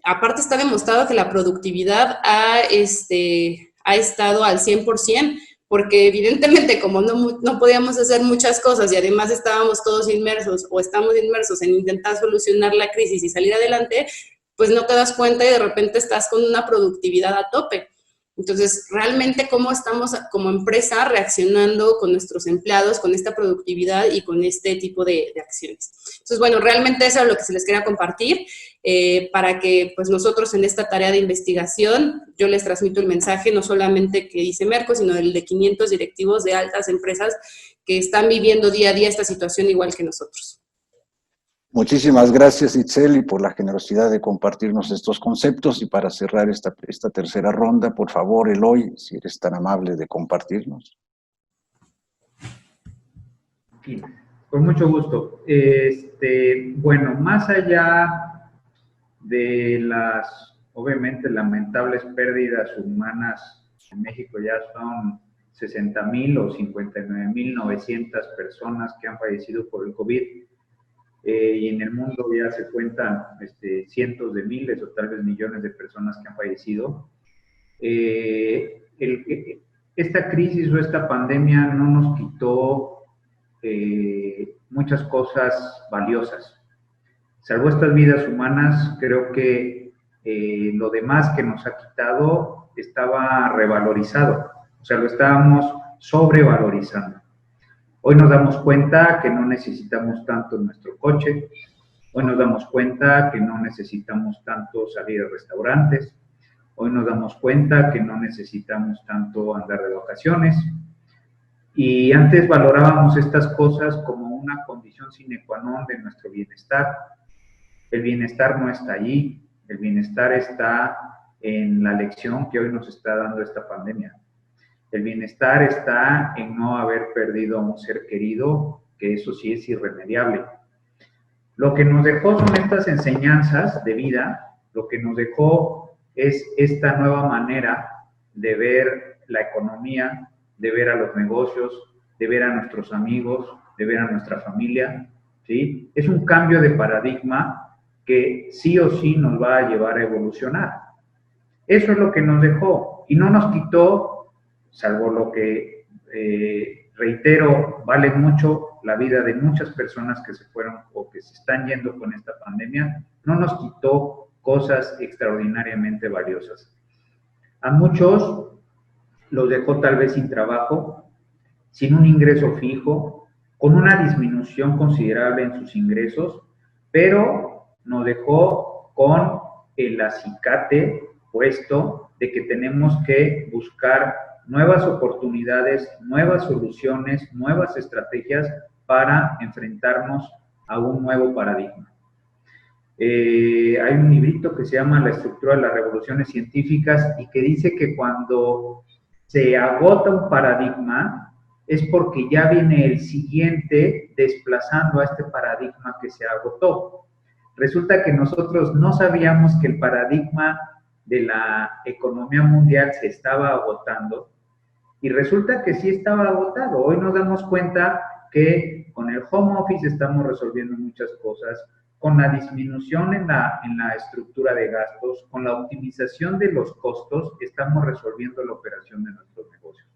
Aparte está demostrado que la productividad ha estado al 100%, porque evidentemente como no podíamos hacer muchas cosas y además estábamos todos inmersos o estamos inmersos en intentar solucionar la crisis y salir adelante, pues no te das cuenta y de repente estás con una productividad a tope. Entonces, realmente cómo estamos como empresa reaccionando con nuestros empleados, con esta productividad y con este tipo de acciones. Entonces, bueno, realmente eso es lo que se les quería compartir para que pues nosotros en esta tarea de investigación, yo les transmito el mensaje no solamente que dice Merco, sino el de 500 directivos de altas empresas que están viviendo día a día esta situación igual que nosotros. Muchísimas gracias, Itzel, y por la generosidad de compartirnos estos conceptos. Y para cerrar esta tercera ronda, por favor, Eloy, si eres tan amable de compartirnos. Sí, con mucho gusto. Bueno, más allá de las, obviamente, lamentables pérdidas humanas, en México ya son 60,000 o 59,900 personas que han fallecido por el COVID. Y en el mundo ya se cuentan cientos de miles o tal vez millones de personas que han fallecido. Esta crisis o esta pandemia no nos quitó muchas cosas valiosas. Salvo estas vidas humanas, creo que lo demás que nos ha quitado estaba revalorizado, o sea, lo estábamos sobrevalorizando. Hoy nos damos cuenta que no necesitamos tanto nuestro coche, hoy nos damos cuenta que no necesitamos tanto salir a restaurantes, hoy nos damos cuenta que no necesitamos tanto andar de vacaciones, y antes valorábamos estas cosas como una condición sine qua non de nuestro bienestar. El bienestar no está allí, el bienestar está en la lección que hoy nos está dando esta pandemia. El bienestar está en no haber perdido a un ser querido, que eso sí es irremediable. Lo que nos dejó son estas enseñanzas de vida, lo que nos dejó es esta nueva manera de ver la economía, de ver a los negocios, de ver a nuestros amigos, de ver a nuestra familia, ¿sí? Es un cambio de paradigma que sí o sí nos va a llevar a evolucionar. Eso es lo que nos dejó y no nos quitó, salvo lo que, reitero, vale mucho la vida de muchas personas que se fueron o que se están yendo con esta pandemia, no nos quitó cosas extraordinariamente valiosas. A muchos los dejó tal vez sin trabajo, sin un ingreso fijo, con una disminución considerable en sus ingresos, pero nos dejó con el acicate puesto de que tenemos que buscar nuevas oportunidades, nuevas soluciones, nuevas estrategias para enfrentarnos a un nuevo paradigma. Hay un librito que se llama La estructura de las revoluciones científicas y que dice que cuando se agota un paradigma es porque ya viene el siguiente desplazando a este paradigma que se agotó. Resulta que nosotros no sabíamos que el paradigma de la economía mundial se estaba agotando y resulta que sí estaba agotado. Hoy nos damos cuenta que con el home office estamos resolviendo muchas cosas, con la disminución en la estructura de gastos, con la optimización de los costos, estamos resolviendo la operación de nuestros negocios.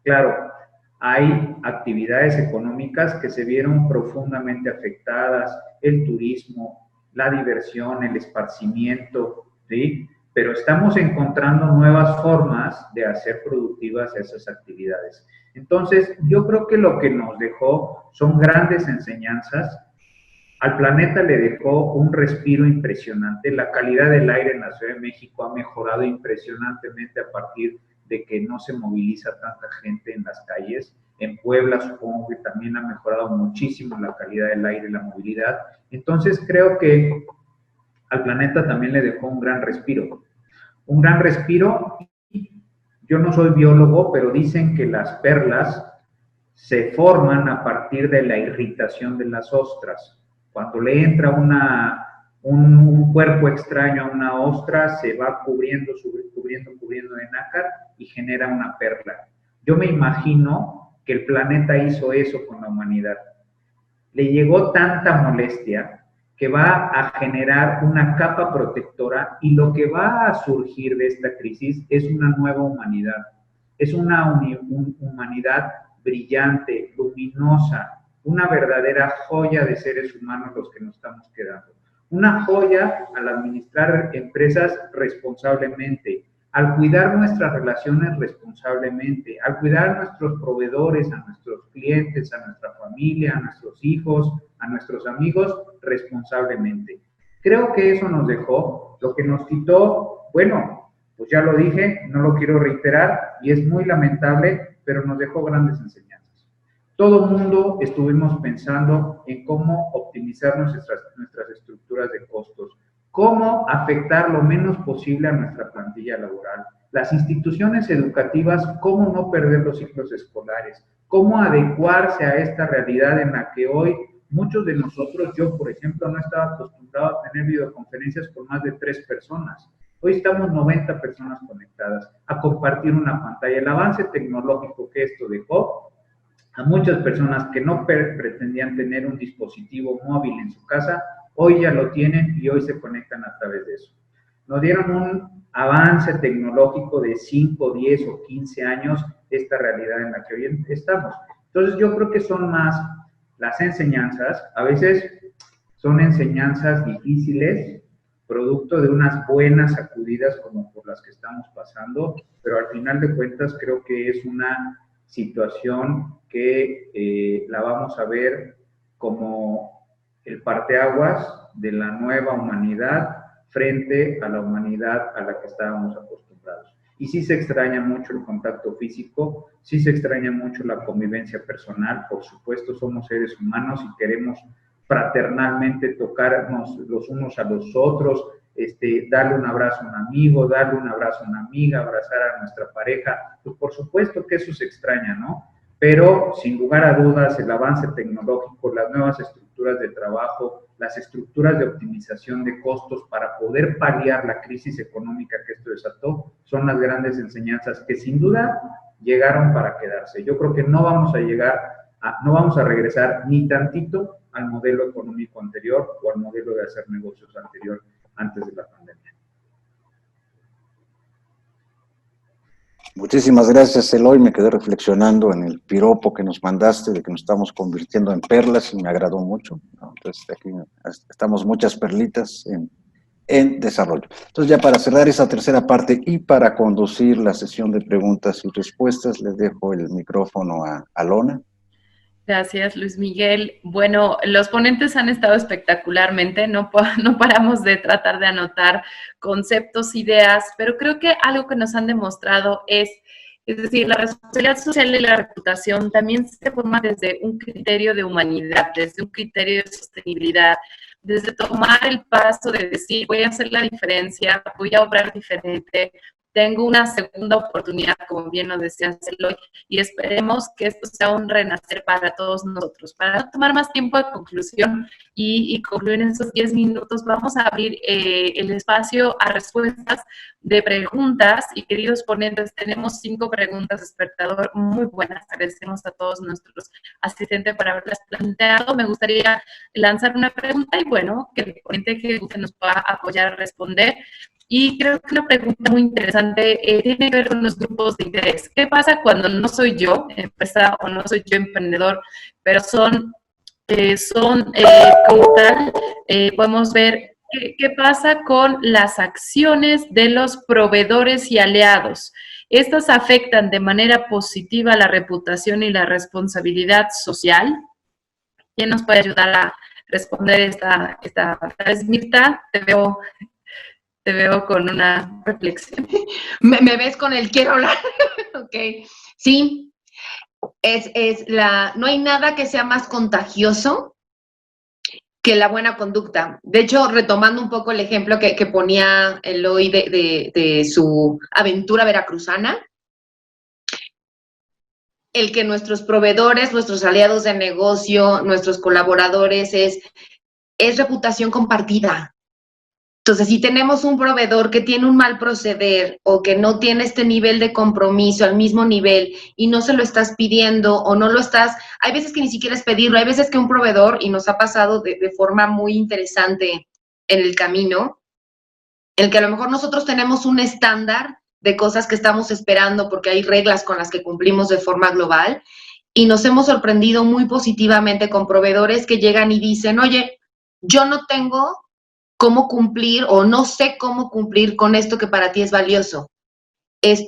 Claro, hay actividades económicas que se vieron profundamente afectadas, el turismo, la diversión, el esparcimiento, ¿sí? Pero estamos encontrando nuevas formas de hacer productivas esas actividades. Entonces, yo creo que lo que nos dejó son grandes enseñanzas. Al planeta le dejó un respiro impresionante. La calidad del aire en la Ciudad de México ha mejorado impresionantemente a partir de que no se moviliza tanta gente en las calles. En Puebla supongo que también ha mejorado muchísimo la calidad del aire y la movilidad. Entonces creo que al planeta también le dejó un gran respiro. Un gran respiro. Yo no soy biólogo, pero dicen que las perlas se forman a partir de la irritación de las ostras. Cuando le entra un cuerpo extraño a una ostra, se va cubriendo de nácar y genera una perla. Yo me imagino que el planeta hizo eso con la humanidad. Le llegó tanta molestia que va a generar una capa protectora y lo que va a surgir de esta crisis es una nueva humanidad. Es una humanidad brillante, luminosa, una verdadera joya de seres humanos los que nos estamos quedando. Una joya al administrar empresas responsablemente, al cuidar nuestras relaciones responsablemente, al cuidar a nuestros proveedores, a nuestros clientes, a nuestra familia, a nuestros hijos, a nuestros amigos responsablemente. Creo que eso nos dejó, lo que nos quitó, bueno, pues ya lo dije, no lo quiero reiterar y es muy lamentable, pero nos dejó grandes enseñanzas. Todo el mundo estuvimos pensando en cómo optimizar nuestras estructuras de costos, cómo afectar lo menos posible a nuestra plantilla laboral, las instituciones educativas, cómo no perder los ciclos escolares, cómo adecuarse a esta realidad en la que hoy muchos de nosotros, yo por ejemplo, no estaba acostumbrado a tener videoconferencias con más de 3 personas. Hoy estamos 90 personas conectadas a compartir una pantalla. El avance tecnológico que esto dejó a muchas personas que no pretendían tener un dispositivo móvil en su casa, hoy ya lo tienen y hoy se conectan a través de eso. Nos dieron un avance tecnológico de 5, 10 o 15 años esta realidad en la que hoy estamos. Entonces yo creo que son más las enseñanzas, a veces son enseñanzas difíciles, producto de unas buenas sacudidas como por las que estamos pasando, pero al final de cuentas creo que es una situación que la vamos a ver como el parteaguas de la nueva humanidad frente a la humanidad a la que estábamos acostumbrados. Y sí se extraña mucho el contacto físico, sí se extraña mucho la convivencia personal, por supuesto somos seres humanos y queremos fraternalmente tocarnos los unos a los otros, darle un abrazo a un amigo, darle un abrazo a una amiga, abrazar a nuestra pareja, pues por supuesto que eso se extraña, ¿no? Pero sin lugar a dudas el avance tecnológico, las nuevas estructuras de trabajo, las estructuras de optimización de costos para poder paliar la crisis económica que esto desató, son las grandes enseñanzas que sin duda llegaron para quedarse. Yo creo que no vamos a regresar ni tantito al modelo económico anterior o al modelo de hacer negocios anterior antes de la pandemia. Muchísimas gracias, Eloy. Me quedé reflexionando en el piropo que nos mandaste de que nos estamos convirtiendo en perlas y me agradó mucho, ¿no? Entonces, aquí estamos muchas perlitas en desarrollo. Entonces, ya para cerrar esa tercera parte y para conducir la sesión de preguntas y respuestas, les dejo el micrófono a Alona. Gracias, Luis Miguel. Bueno, los ponentes han estado espectacularmente, no paramos de tratar de anotar conceptos, ideas, pero creo que algo que nos han demostrado es decir, la responsabilidad social y la reputación también se forma desde un criterio de humanidad, desde un criterio de sostenibilidad, desde tomar el paso de decir, voy a hacer la diferencia, voy a obrar diferente, tengo una segunda oportunidad, como bien nos decía Eloy, y esperemos que esto sea un renacer para todos nosotros. Para no tomar más tiempo de conclusión y concluir en esos 10 minutos, vamos a abrir el espacio a respuestas de preguntas. Y queridos ponentes, tenemos 5 preguntas, espectador, muy buenas. Agradecemos a todos nuestros asistentes por haberlas planteado. Me gustaría lanzar una pregunta y bueno, que el ponente que nos pueda apoyar a responder. Y creo que una pregunta muy interesante tiene que ver con los grupos de interés. ¿Qué pasa cuando no soy yo empresa o no soy yo emprendedor, pero son como tal, podemos ver qué pasa con las acciones de los proveedores y aliados? ¿Estas afectan de manera positiva la reputación y la responsabilidad social? ¿Quién nos puede ayudar a responder esta? Mirta, te veo con una reflexión. ¿Me ves con el quiero hablar? Ok, sí, no hay nada que sea más contagioso que la buena conducta. De hecho, retomando un poco el ejemplo que ponía Eloy de su aventura veracruzana, el que nuestros proveedores, nuestros aliados de negocio, nuestros colaboradores es reputación compartida. Entonces, si tenemos un proveedor que tiene un mal proceder o que no tiene este nivel de compromiso al mismo nivel y no se lo estás pidiendo o no lo estás, hay veces que ni siquiera es pedirlo, hay veces que un proveedor, y nos ha pasado de forma muy interesante en el camino, el que a lo mejor nosotros tenemos un estándar de cosas que estamos esperando porque hay reglas con las que cumplimos de forma global y nos hemos sorprendido muy positivamente con proveedores que llegan y dicen, oye, yo no tengo cómo cumplir o no sé cómo cumplir con esto que para ti es valioso.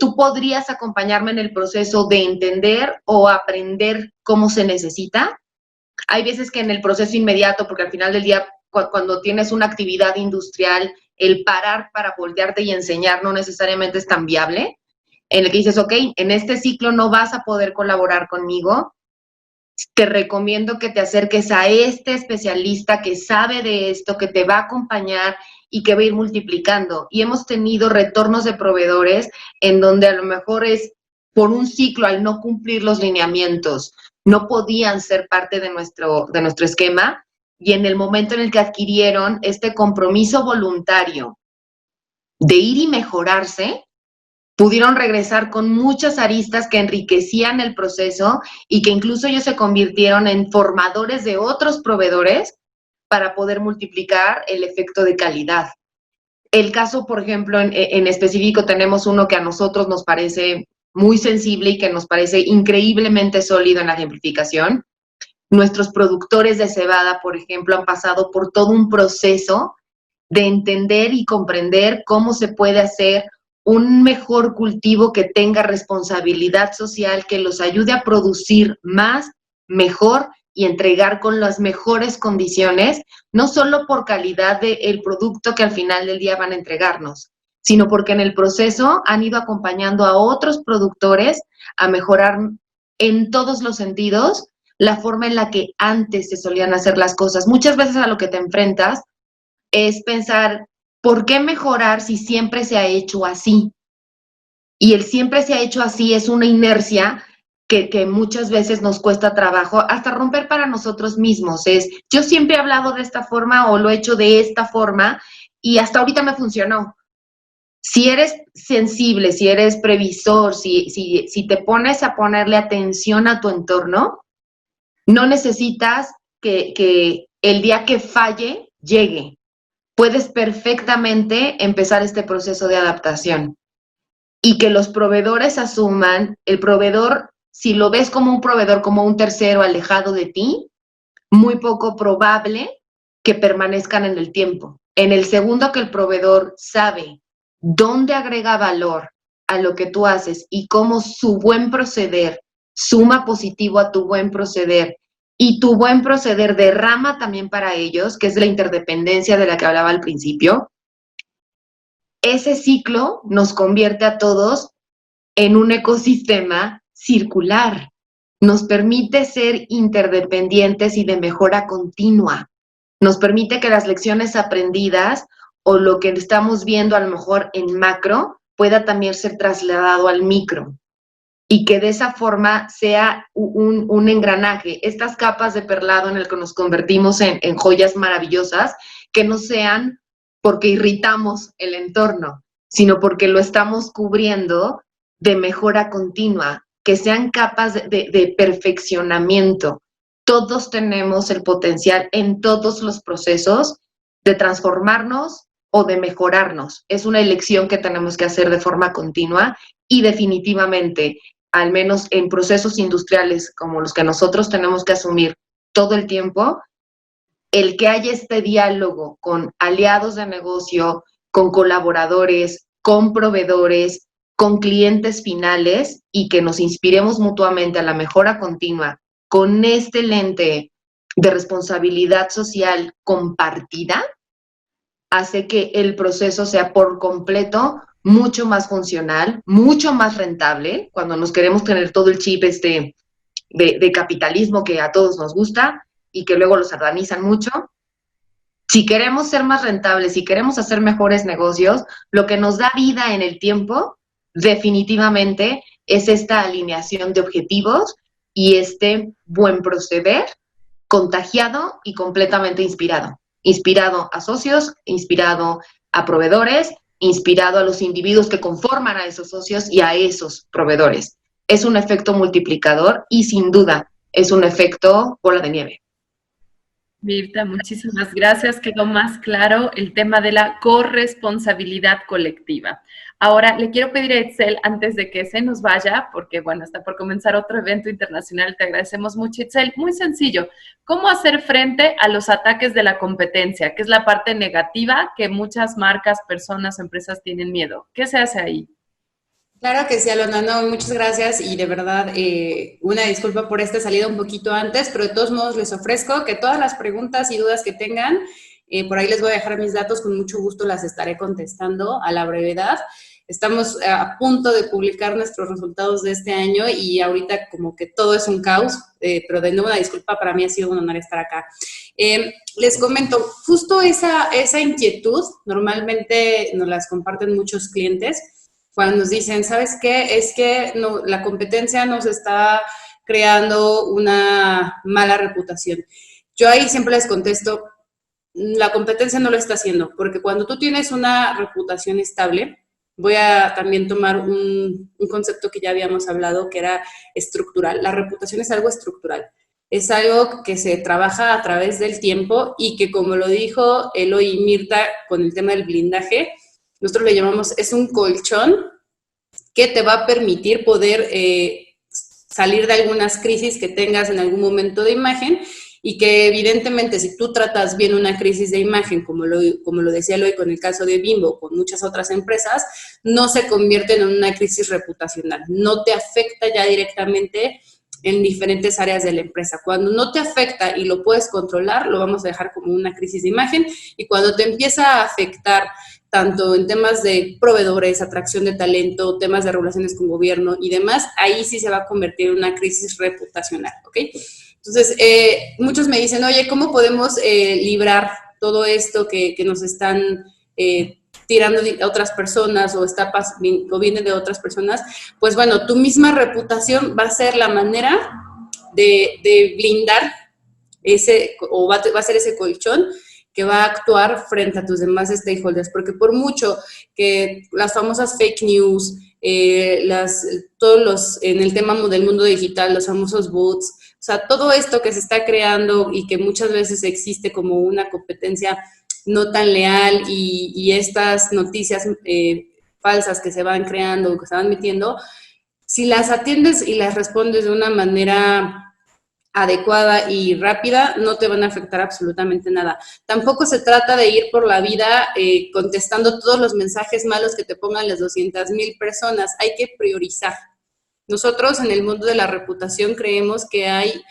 Tú podrías acompañarme en el proceso de entender o aprender cómo se necesita. Hay veces que en el proceso inmediato, porque al final del día, cuando tienes una actividad industrial, el parar para voltearte y enseñar no necesariamente es tan viable, en el que dices, ok, en este ciclo no vas a poder colaborar conmigo, te recomiendo que te acerques a este especialista que sabe de esto, que te va a acompañar y que va a ir multiplicando. Y hemos tenido retornos de proveedores en donde a lo mejor es por un ciclo, al no cumplir los lineamientos, no podían ser parte de nuestro esquema, y en el momento en el que adquirieron este compromiso voluntario de ir y mejorarse, pudieron regresar con muchas aristas que enriquecían el proceso y que incluso ellos se convirtieron en formadores de otros proveedores para poder multiplicar el efecto de calidad. El caso, por ejemplo, en específico, tenemos uno que a nosotros nos parece muy sensible y que nos parece increíblemente sólido en la ejemplificación. Nuestros productores de cebada, por ejemplo, han pasado por todo un proceso de entender y comprender cómo se puede hacer un mejor cultivo que tenga responsabilidad social, que los ayude a producir más, mejor y entregar con las mejores condiciones, no solo por calidad del producto que al final del día van a entregarnos, sino porque en el proceso han ido acompañando a otros productores a mejorar en todos los sentidos la forma en la que antes se solían hacer las cosas. Muchas veces a lo que te enfrentas es pensar, ¿por qué mejorar si siempre se ha hecho así? Y el siempre se ha hecho así es una inercia que muchas veces nos cuesta trabajo, hasta romper para nosotros mismos. Yo siempre he hablado de esta forma o lo he hecho de esta forma y hasta ahorita me funcionó. Si eres sensible, si eres previsor, si te pones a ponerle atención a tu entorno, no necesitas que el día que falle llegue. Puedes perfectamente empezar este proceso de adaptación y que los proveedores asuman, el proveedor, si lo ves como un proveedor, como un tercero alejado de ti, muy poco probable que permanezcan en el tiempo. En el segundo que el proveedor sabe dónde agrega valor a lo que tú haces y cómo su buen proceder suma positivo a tu buen proceder y tu buen proceder derrama también para ellos, que es la interdependencia de la que hablaba al principio, ese ciclo nos convierte a todos en un ecosistema circular. Nos permite ser interdependientes y de mejora continua. Nos permite que las lecciones aprendidas o lo que estamos viendo a lo mejor en macro pueda también ser trasladado al micro y que de esa forma sea un engranaje, estas capas de perlado en el que nos convertimos en joyas maravillosas, que no sean porque irritamos el entorno, sino porque lo estamos cubriendo de mejora continua, que sean capas de perfeccionamiento. Todos tenemos el potencial en todos los procesos de transformarnos o de mejorarnos. Es una elección que tenemos que hacer de forma continua y definitivamente, al menos en procesos industriales como los que nosotros tenemos que asumir todo el tiempo, el que haya este diálogo con aliados de negocio, con colaboradores, con proveedores, con clientes finales y que nos inspiremos mutuamente a la mejora continua con este lente de responsabilidad social compartida, hace que el proceso sea por completo mucho más funcional, mucho más rentable, cuando nos queremos tener todo el chip de capitalismo que a todos nos gusta y que luego lo satanizan mucho. Si queremos ser más rentables, si queremos hacer mejores negocios, lo que nos da vida en el tiempo definitivamente es esta alineación de objetivos y este buen proceder contagiado y completamente inspirado. Inspirado a socios, inspirado a proveedores, inspirado a los individuos que conforman a esos socios y a esos proveedores. Es un efecto multiplicador y sin duda es un efecto bola de nieve. Mirta, muchísimas gracias. Quedó más claro el tema de la corresponsabilidad colectiva. Ahora, le quiero pedir a Itzel, antes de que se nos vaya, porque bueno, está por comenzar otro evento internacional, te agradecemos mucho, Itzel. Muy sencillo, ¿cómo hacer frente a los ataques de la competencia? Que es la parte negativa que muchas marcas, personas, empresas tienen miedo. ¿Qué se hace ahí? Claro que sí, Alona, no, muchas gracias y de verdad una disculpa por esta salida un poquito antes, pero de todos modos les ofrezco que todas las preguntas y dudas que tengan, por ahí les voy a dejar mis datos, con mucho gusto las estaré contestando a la brevedad. Estamos a punto de publicar nuestros resultados de este año y ahorita como que todo es un caos, pero de nuevo una disculpa, para mí ha sido un honor estar acá. Les comento, justo esa inquietud normalmente nos las comparten muchos clientes, cuando nos dicen, ¿sabes qué? Es que no, la competencia nos está creando una mala reputación. Yo ahí siempre les contesto, la competencia no lo está haciendo, porque cuando tú tienes una reputación estable, voy a también tomar un concepto que ya habíamos hablado, que era estructural. La reputación es algo estructural. Es algo que se trabaja a través del tiempo y que, como lo dijo Eloy y Mirta con el tema del blindaje, nosotros le llamamos, es un colchón que te va a permitir poder salir de algunas crisis que tengas en algún momento de imagen y que evidentemente si tú tratas bien una crisis de imagen, como lo decía Eloy con el caso de Bimbo, con muchas otras empresas, no se convierte en una crisis reputacional, no te afecta ya directamente en diferentes áreas de la empresa. Cuando no te afecta y lo puedes controlar, lo vamos a dejar como una crisis de imagen, y cuando te empieza a afectar tanto en temas de proveedores, atracción de talento, temas de relaciones con gobierno y demás, ahí sí se va a convertir en una crisis reputacional, ¿ok? Entonces, muchos me dicen, oye, ¿cómo podemos librar todo esto que nos están tirando de otras personas o vienen de otras personas? Pues bueno, tu misma reputación va a ser la manera de blindar va a ser ese colchón que va a actuar frente a tus demás stakeholders, porque por mucho que las famosas fake news, en el tema del mundo digital, los famosos bots, o sea, todo esto que se está creando y que muchas veces existe como una competencia no tan leal y estas noticias falsas que se van creando, que se van metiendo, si las atiendes y las respondes de una manera adecuada y rápida, no te van a afectar absolutamente nada. Tampoco se trata de ir por la vida contestando todos los mensajes malos que te pongan las 200,000 personas. Hay que priorizar. Nosotros en el mundo de la reputación creemos que hay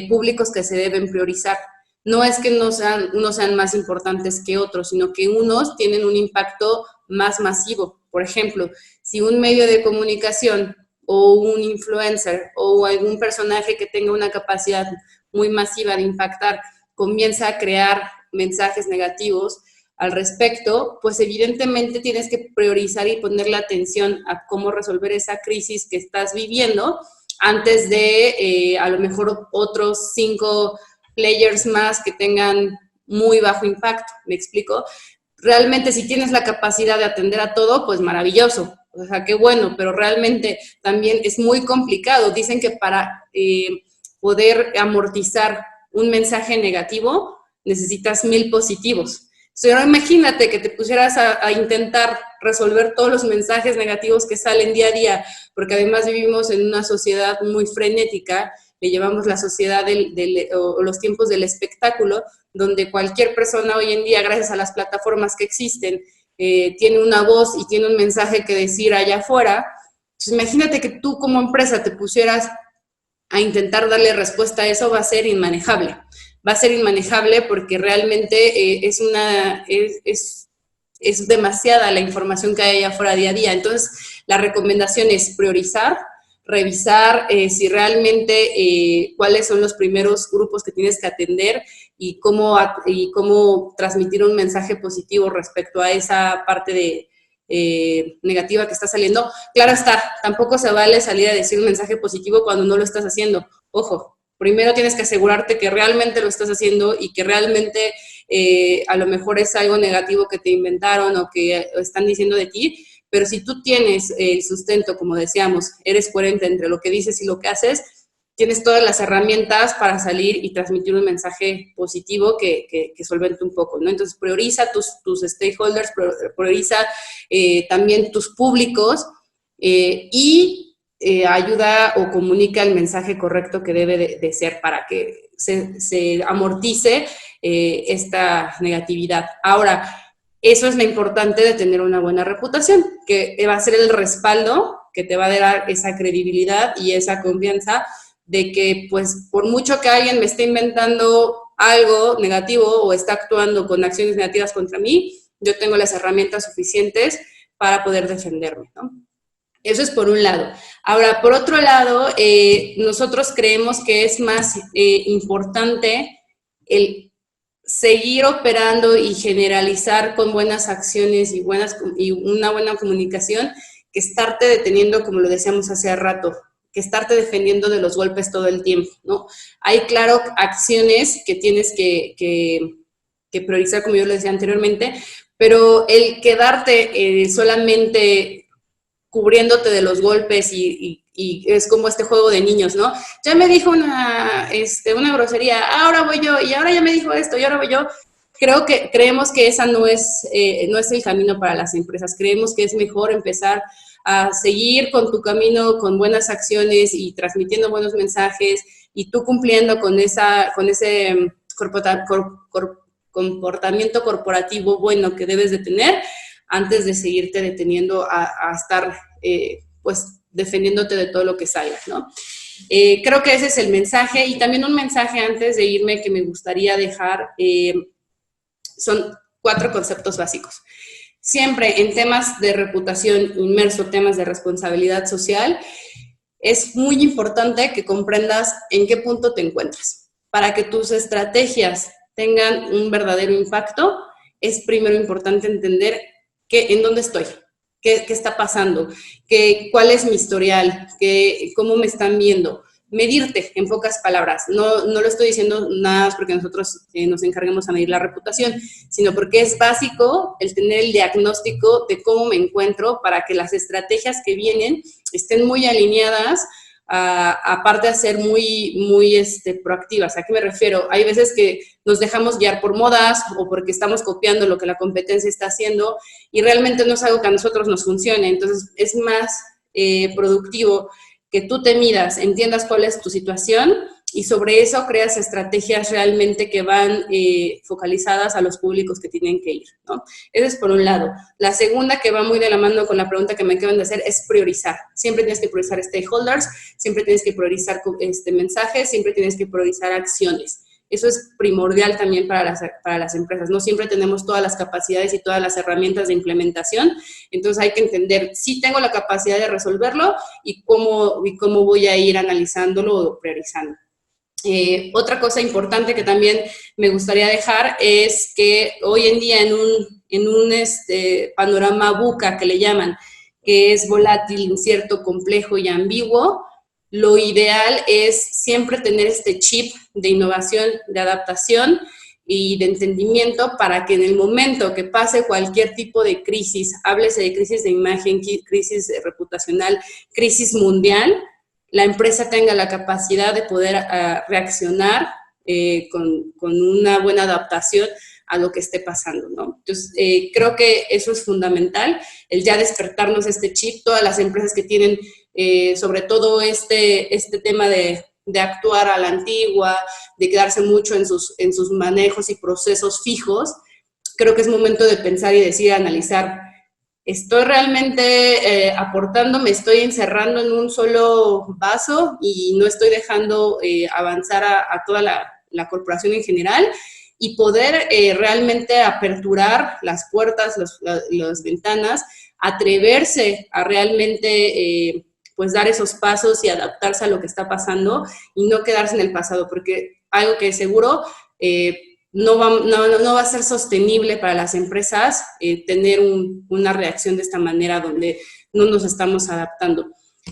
públicos que se deben priorizar. No es que unos sean más importantes que otros, sino que unos tienen un impacto más masivo. Por ejemplo, si un medio de comunicación o un influencer o algún personaje que tenga una capacidad muy masiva de impactar comienza a crear mensajes negativos al respecto, pues evidentemente tienes que priorizar y ponerle atención a cómo resolver esa crisis que estás viviendo antes de a lo mejor otros 5 players más que tengan muy bajo impacto. ¿Me explico? Realmente si tienes la capacidad de atender a todo, pues maravilloso. O sea, qué bueno, pero realmente también es muy complicado. Dicen que para poder amortizar un mensaje negativo necesitas 1000 positivos. Ahora imagínate que te pusieras a intentar resolver todos los mensajes negativos que salen día a día, porque además vivimos en una sociedad muy frenética, le llevamos la sociedad o los tiempos del espectáculo, donde cualquier persona hoy en día, gracias a las plataformas que existen, tiene una voz y tiene un mensaje que decir allá afuera. Pues imagínate que tú como empresa te pusieras a intentar darle respuesta a eso, va a ser inmanejable. Va a ser inmanejable porque realmente es demasiada la información que hay allá afuera día a día. Entonces, la recomendación es priorizar, revisar si realmente cuáles son los primeros grupos que tienes que atender y cómo transmitir un mensaje positivo respecto a esa parte negativa que está saliendo. Claro está, tampoco se vale salir a decir un mensaje positivo cuando no lo estás haciendo. Ojo, primero tienes que asegurarte que realmente lo estás haciendo y que realmente a lo mejor es algo negativo que te inventaron o que están diciendo de ti, pero si tú tienes el sustento, como decíamos, eres coherente entre lo que dices y lo que haces, tienes todas las herramientas para salir y transmitir un mensaje positivo que solvente un poco, ¿no? Entonces, prioriza tus stakeholders, prioriza también tus públicos y ayuda o comunica el mensaje correcto que debe de ser para que se amortice esta negatividad. Ahora, eso es lo importante de tener una buena reputación, que va a ser el respaldo que te va a dar esa credibilidad y esa confianza de que, pues, por mucho que alguien me esté inventando algo negativo o está actuando con acciones negativas contra mí, yo tengo las herramientas suficientes para poder defenderme, ¿no? Eso es por un lado. Ahora, por otro lado, nosotros creemos que es más importante el seguir operando y generalizar con buenas acciones y una buena comunicación que estarte deteniendo, como lo decíamos hace rato, que estarte defendiendo de los golpes todo el tiempo, ¿no? Hay, claro, acciones que tienes que priorizar, como yo lo decía anteriormente, pero el quedarte solamente cubriéndote de los golpes y es como este juego de niños, ¿no? Ya me dijo una grosería, ahora voy yo, y ahora ya me dijo esto, y ahora voy yo. Creemos que esa no es el camino para las empresas. Creemos que es mejor empezar a seguir con tu camino, con buenas acciones y transmitiendo buenos mensajes, y tú cumpliendo con ese comportamiento corporativo bueno que debes de tener, antes de seguirte deteniendo a estar, pues, defendiéndote de todo lo que salga, ¿no? Creo que ese es el mensaje. Y también un mensaje antes de irme que me gustaría dejar, son 4 conceptos básicos. Siempre en temas de reputación inmerso, temas de responsabilidad social, es muy importante que comprendas en qué punto te encuentras. Para que tus estrategias tengan un verdadero impacto, es primero importante entender en dónde estoy, qué está pasando, cuál es mi historial, cómo me están viendo. Medirte, en pocas palabras. No lo estoy diciendo nada más porque nosotros nos encarguemos a medir la reputación, sino porque es básico el tener el diagnóstico de cómo me encuentro para que las estrategias que vienen estén muy alineadas, aparte de ser muy proactivas. ¿A qué me refiero? Hay veces que nos dejamos guiar por modas o porque estamos copiando lo que la competencia está haciendo y realmente no es algo que a nosotros nos funcione. Entonces, es más productivo que tú te midas, entiendas cuál es tu situación y sobre eso creas estrategias realmente que van focalizadas a los públicos que tienen que ir, ¿no? Eso es por un lado. La segunda, que va muy de la mano con la pregunta que me acaban de hacer, es priorizar. Siempre tienes que priorizar stakeholders, siempre tienes que priorizar mensajes, siempre tienes que priorizar acciones. Eso es primordial también para las empresas. No siempre tenemos todas las capacidades y todas las herramientas de implementación, entonces hay que entender si tengo la capacidad de resolverlo y cómo voy a ir analizándolo o priorizando. Otra cosa importante que también me gustaría dejar es que hoy en día en un panorama VUCA que le llaman, que es volátil, incierto, complejo y ambiguo, lo ideal es siempre tener este chip de innovación, de adaptación y de entendimiento para que en el momento que pase cualquier tipo de crisis, háblese de crisis de imagen, crisis reputacional, crisis mundial, la empresa tenga la capacidad de poder reaccionar con una buena adaptación a lo que esté pasando, ¿no? Entonces, creo que eso es fundamental, el ya despertarnos este chip. Todas las empresas que tienen, sobre todo este tema de actuar a la antigua, de quedarse mucho en sus manejos y procesos fijos, creo que es momento de pensar y decir, analizar, ¿estoy realmente aportando, me estoy encerrando en un solo vaso y no estoy dejando avanzar a toda la corporación en general? Y poder realmente aperturar las puertas, las ventanas, atreverse a realmente pues dar esos pasos y adaptarse a lo que está pasando y no quedarse en el pasado, porque algo que seguro no va a ser sostenible para las empresas tener una reacción de esta manera donde no nos estamos adaptando.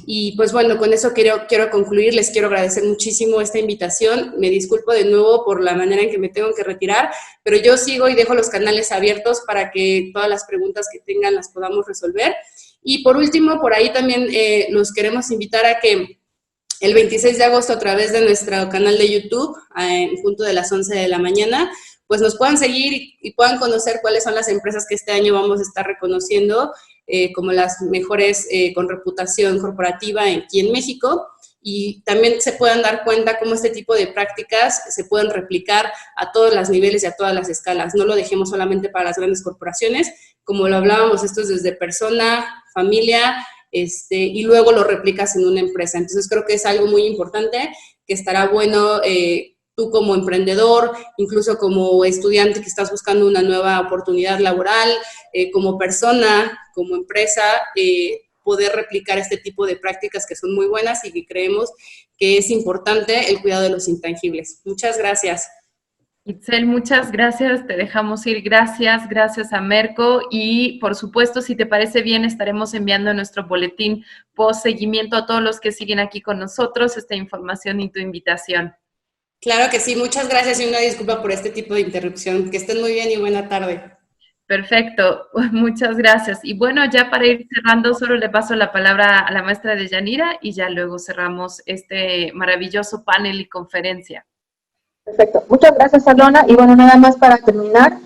Y pues bueno, con eso quiero concluir. Les quiero agradecer muchísimo esta invitación. Me disculpo de nuevo por la manera en que me tengo que retirar, pero yo sigo y dejo los canales abiertos para que todas las preguntas que tengan las podamos resolver. Y por último, por ahí también los queremos invitar a que el 26 de agosto a través de nuestro canal de YouTube, en punto de las 11 de la mañana, pues nos puedan seguir y puedan conocer cuáles son las empresas que este año vamos a estar reconociendo como las mejores con reputación corporativa aquí en México, y también se puedan dar cuenta cómo este tipo de prácticas se pueden replicar a todos los niveles y a todas las escalas. No lo dejemos solamente para las grandes corporaciones, como lo hablábamos, esto es desde persona, familia, y luego lo replicas en una empresa. Entonces creo que es algo muy importante, que estará bueno tú como emprendedor, incluso como estudiante que estás buscando una nueva oportunidad laboral, como persona, como empresa, poder replicar este tipo de prácticas que son muy buenas y que creemos que es importante el cuidado de los intangibles. Muchas gracias. Itzel, muchas gracias, te dejamos ir. Gracias a Merco, y por supuesto, si te parece bien, estaremos enviando nuestro boletín post seguimiento a todos los que siguen aquí con nosotros, esta información y tu invitación. Claro que sí, muchas gracias y una disculpa por este tipo de interrupción. Que estén muy bien y buena tarde. Perfecto, muchas gracias. Y bueno, ya para ir cerrando, solo le paso la palabra a la maestra Deyanira y ya luego cerramos este maravilloso panel y conferencia. Perfecto, muchas gracias, Alona. Y bueno, nada más para terminar,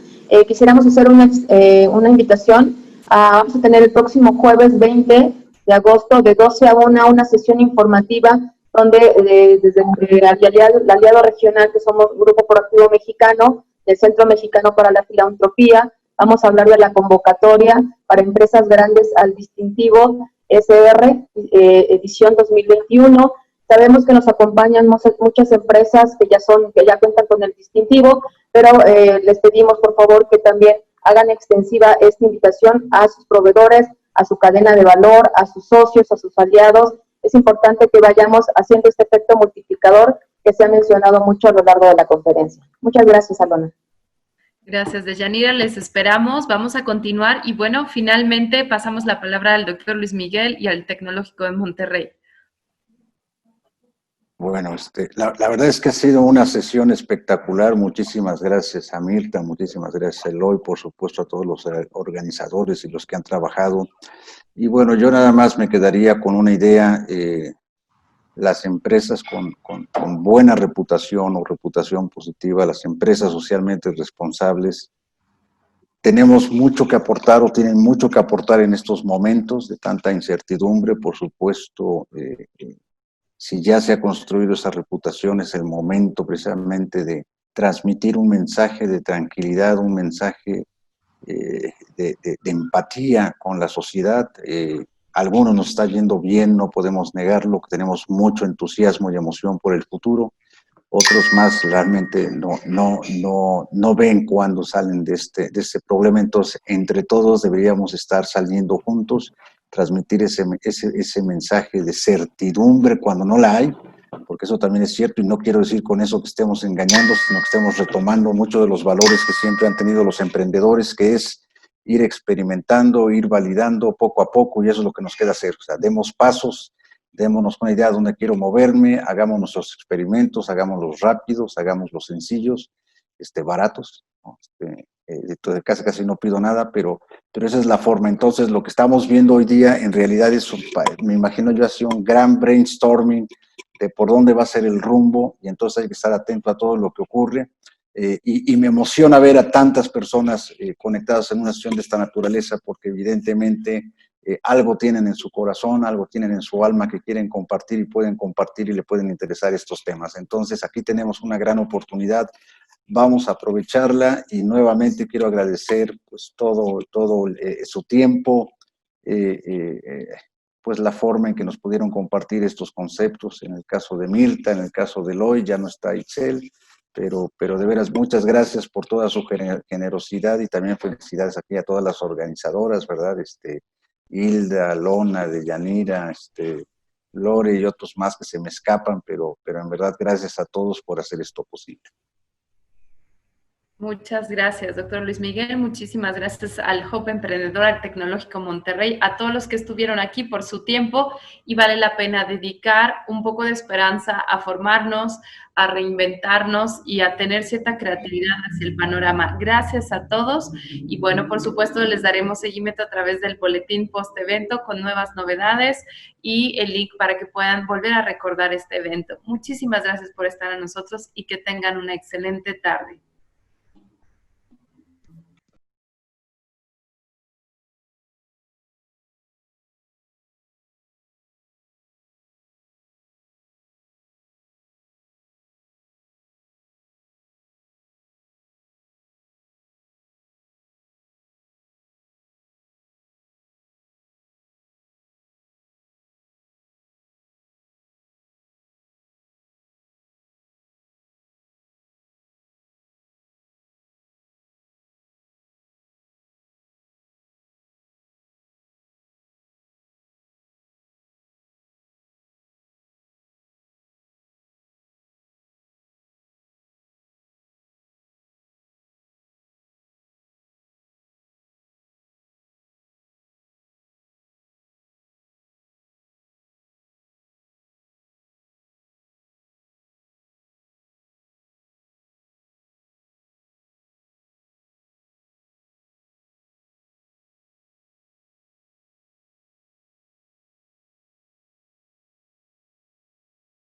quisiéramos hacer una invitación. Vamos a tener el próximo jueves 20 de agosto de 12 a 1 una sesión informativa donde desde el aliado regional, que somos Grupo Proactivo Mexicano, del Centro Mexicano para la Filantropía, vamos a hablar de la convocatoria para empresas grandes al distintivo SR, edición 2021. Sabemos que nos acompañan muchas empresas que ya cuentan con el distintivo, pero les pedimos por favor que también hagan extensiva esta invitación a sus proveedores, a su cadena de valor, a sus socios, a sus aliados. Es importante que vayamos haciendo este efecto multiplicador que se ha mencionado mucho a lo largo de la conferencia. Muchas gracias, Alona. Gracias, Deyanira, les esperamos. Vamos a continuar y bueno, finalmente pasamos la palabra al doctor Luis Miguel y al Tecnológico de Monterrey. Bueno, la verdad es que ha sido una sesión espectacular. Muchísimas gracias a Mirta, muchísimas gracias a Eloy, por supuesto a todos los organizadores y los que han trabajado. Y bueno, yo nada más me quedaría con una idea. Las empresas con buena reputación o reputación positiva, las empresas socialmente responsables, tenemos mucho que aportar o tienen mucho que aportar en estos momentos de tanta incertidumbre. Por supuesto, si ya se ha construido esa reputación, es el momento precisamente de transmitir un mensaje de tranquilidad, un mensaje de empatía con la sociedad. Algunos nos está yendo bien, no podemos negarlo, que tenemos mucho entusiasmo y emoción por el futuro. Otros más realmente no ven cuándo salen de este problema. Entonces, entre todos deberíamos estar saliendo juntos, transmitir ese mensaje de certidumbre cuando no la hay, porque eso también es cierto, y no quiero decir con eso que estemos engañando, sino que estemos retomando muchos de los valores que siempre han tenido los emprendedores, que es ir experimentando, ir validando poco a poco, y eso es lo que nos queda hacer. O sea, demos pasos, démonos una idea de dónde quiero moverme, hagamos nuestros experimentos, hagámoslos rápidos, hagámoslos sencillos, baratos, ¿no? Entonces casi no pido nada, pero esa es la forma. Entonces, lo que estamos viendo hoy día en realidad es, me imagino yo, así un gran brainstorming de por dónde va a ser el rumbo, y entonces hay que estar atento a todo lo que ocurre. Y me emociona ver a tantas personas conectadas en una sesión de esta naturaleza, porque evidentemente algo tienen en su corazón, algo tienen en su alma que quieren compartir y pueden compartir y le pueden interesar estos temas. Entonces, aquí tenemos una gran oportunidad, vamos a aprovecharla, y nuevamente quiero agradecer pues todo su tiempo, pues la forma en que nos pudieron compartir estos conceptos, en el caso de Mirta, en el caso de Eloy, ya no está Itzel, pero de veras muchas gracias por toda su generosidad, y también felicidades aquí a todas las organizadoras, ¿verdad? Hilda, Lona, Deyanira, Lore y otros más que se me escapan, pero en verdad gracias a todos por hacer esto posible. Muchas gracias, doctor Luis Miguel. Muchísimas gracias al Hub Emprendedor, al Tecnológico Monterrey, a todos los que estuvieron aquí por su tiempo, y vale la pena dedicar un poco de esperanza a formarnos, a reinventarnos y a tener cierta creatividad hacia el panorama. Gracias a todos, y bueno, por supuesto les daremos seguimiento a través del boletín post-evento con nuevas novedades y el link para que puedan volver a recordar este evento. Muchísimas gracias por estar a nosotros y que tengan una excelente tarde.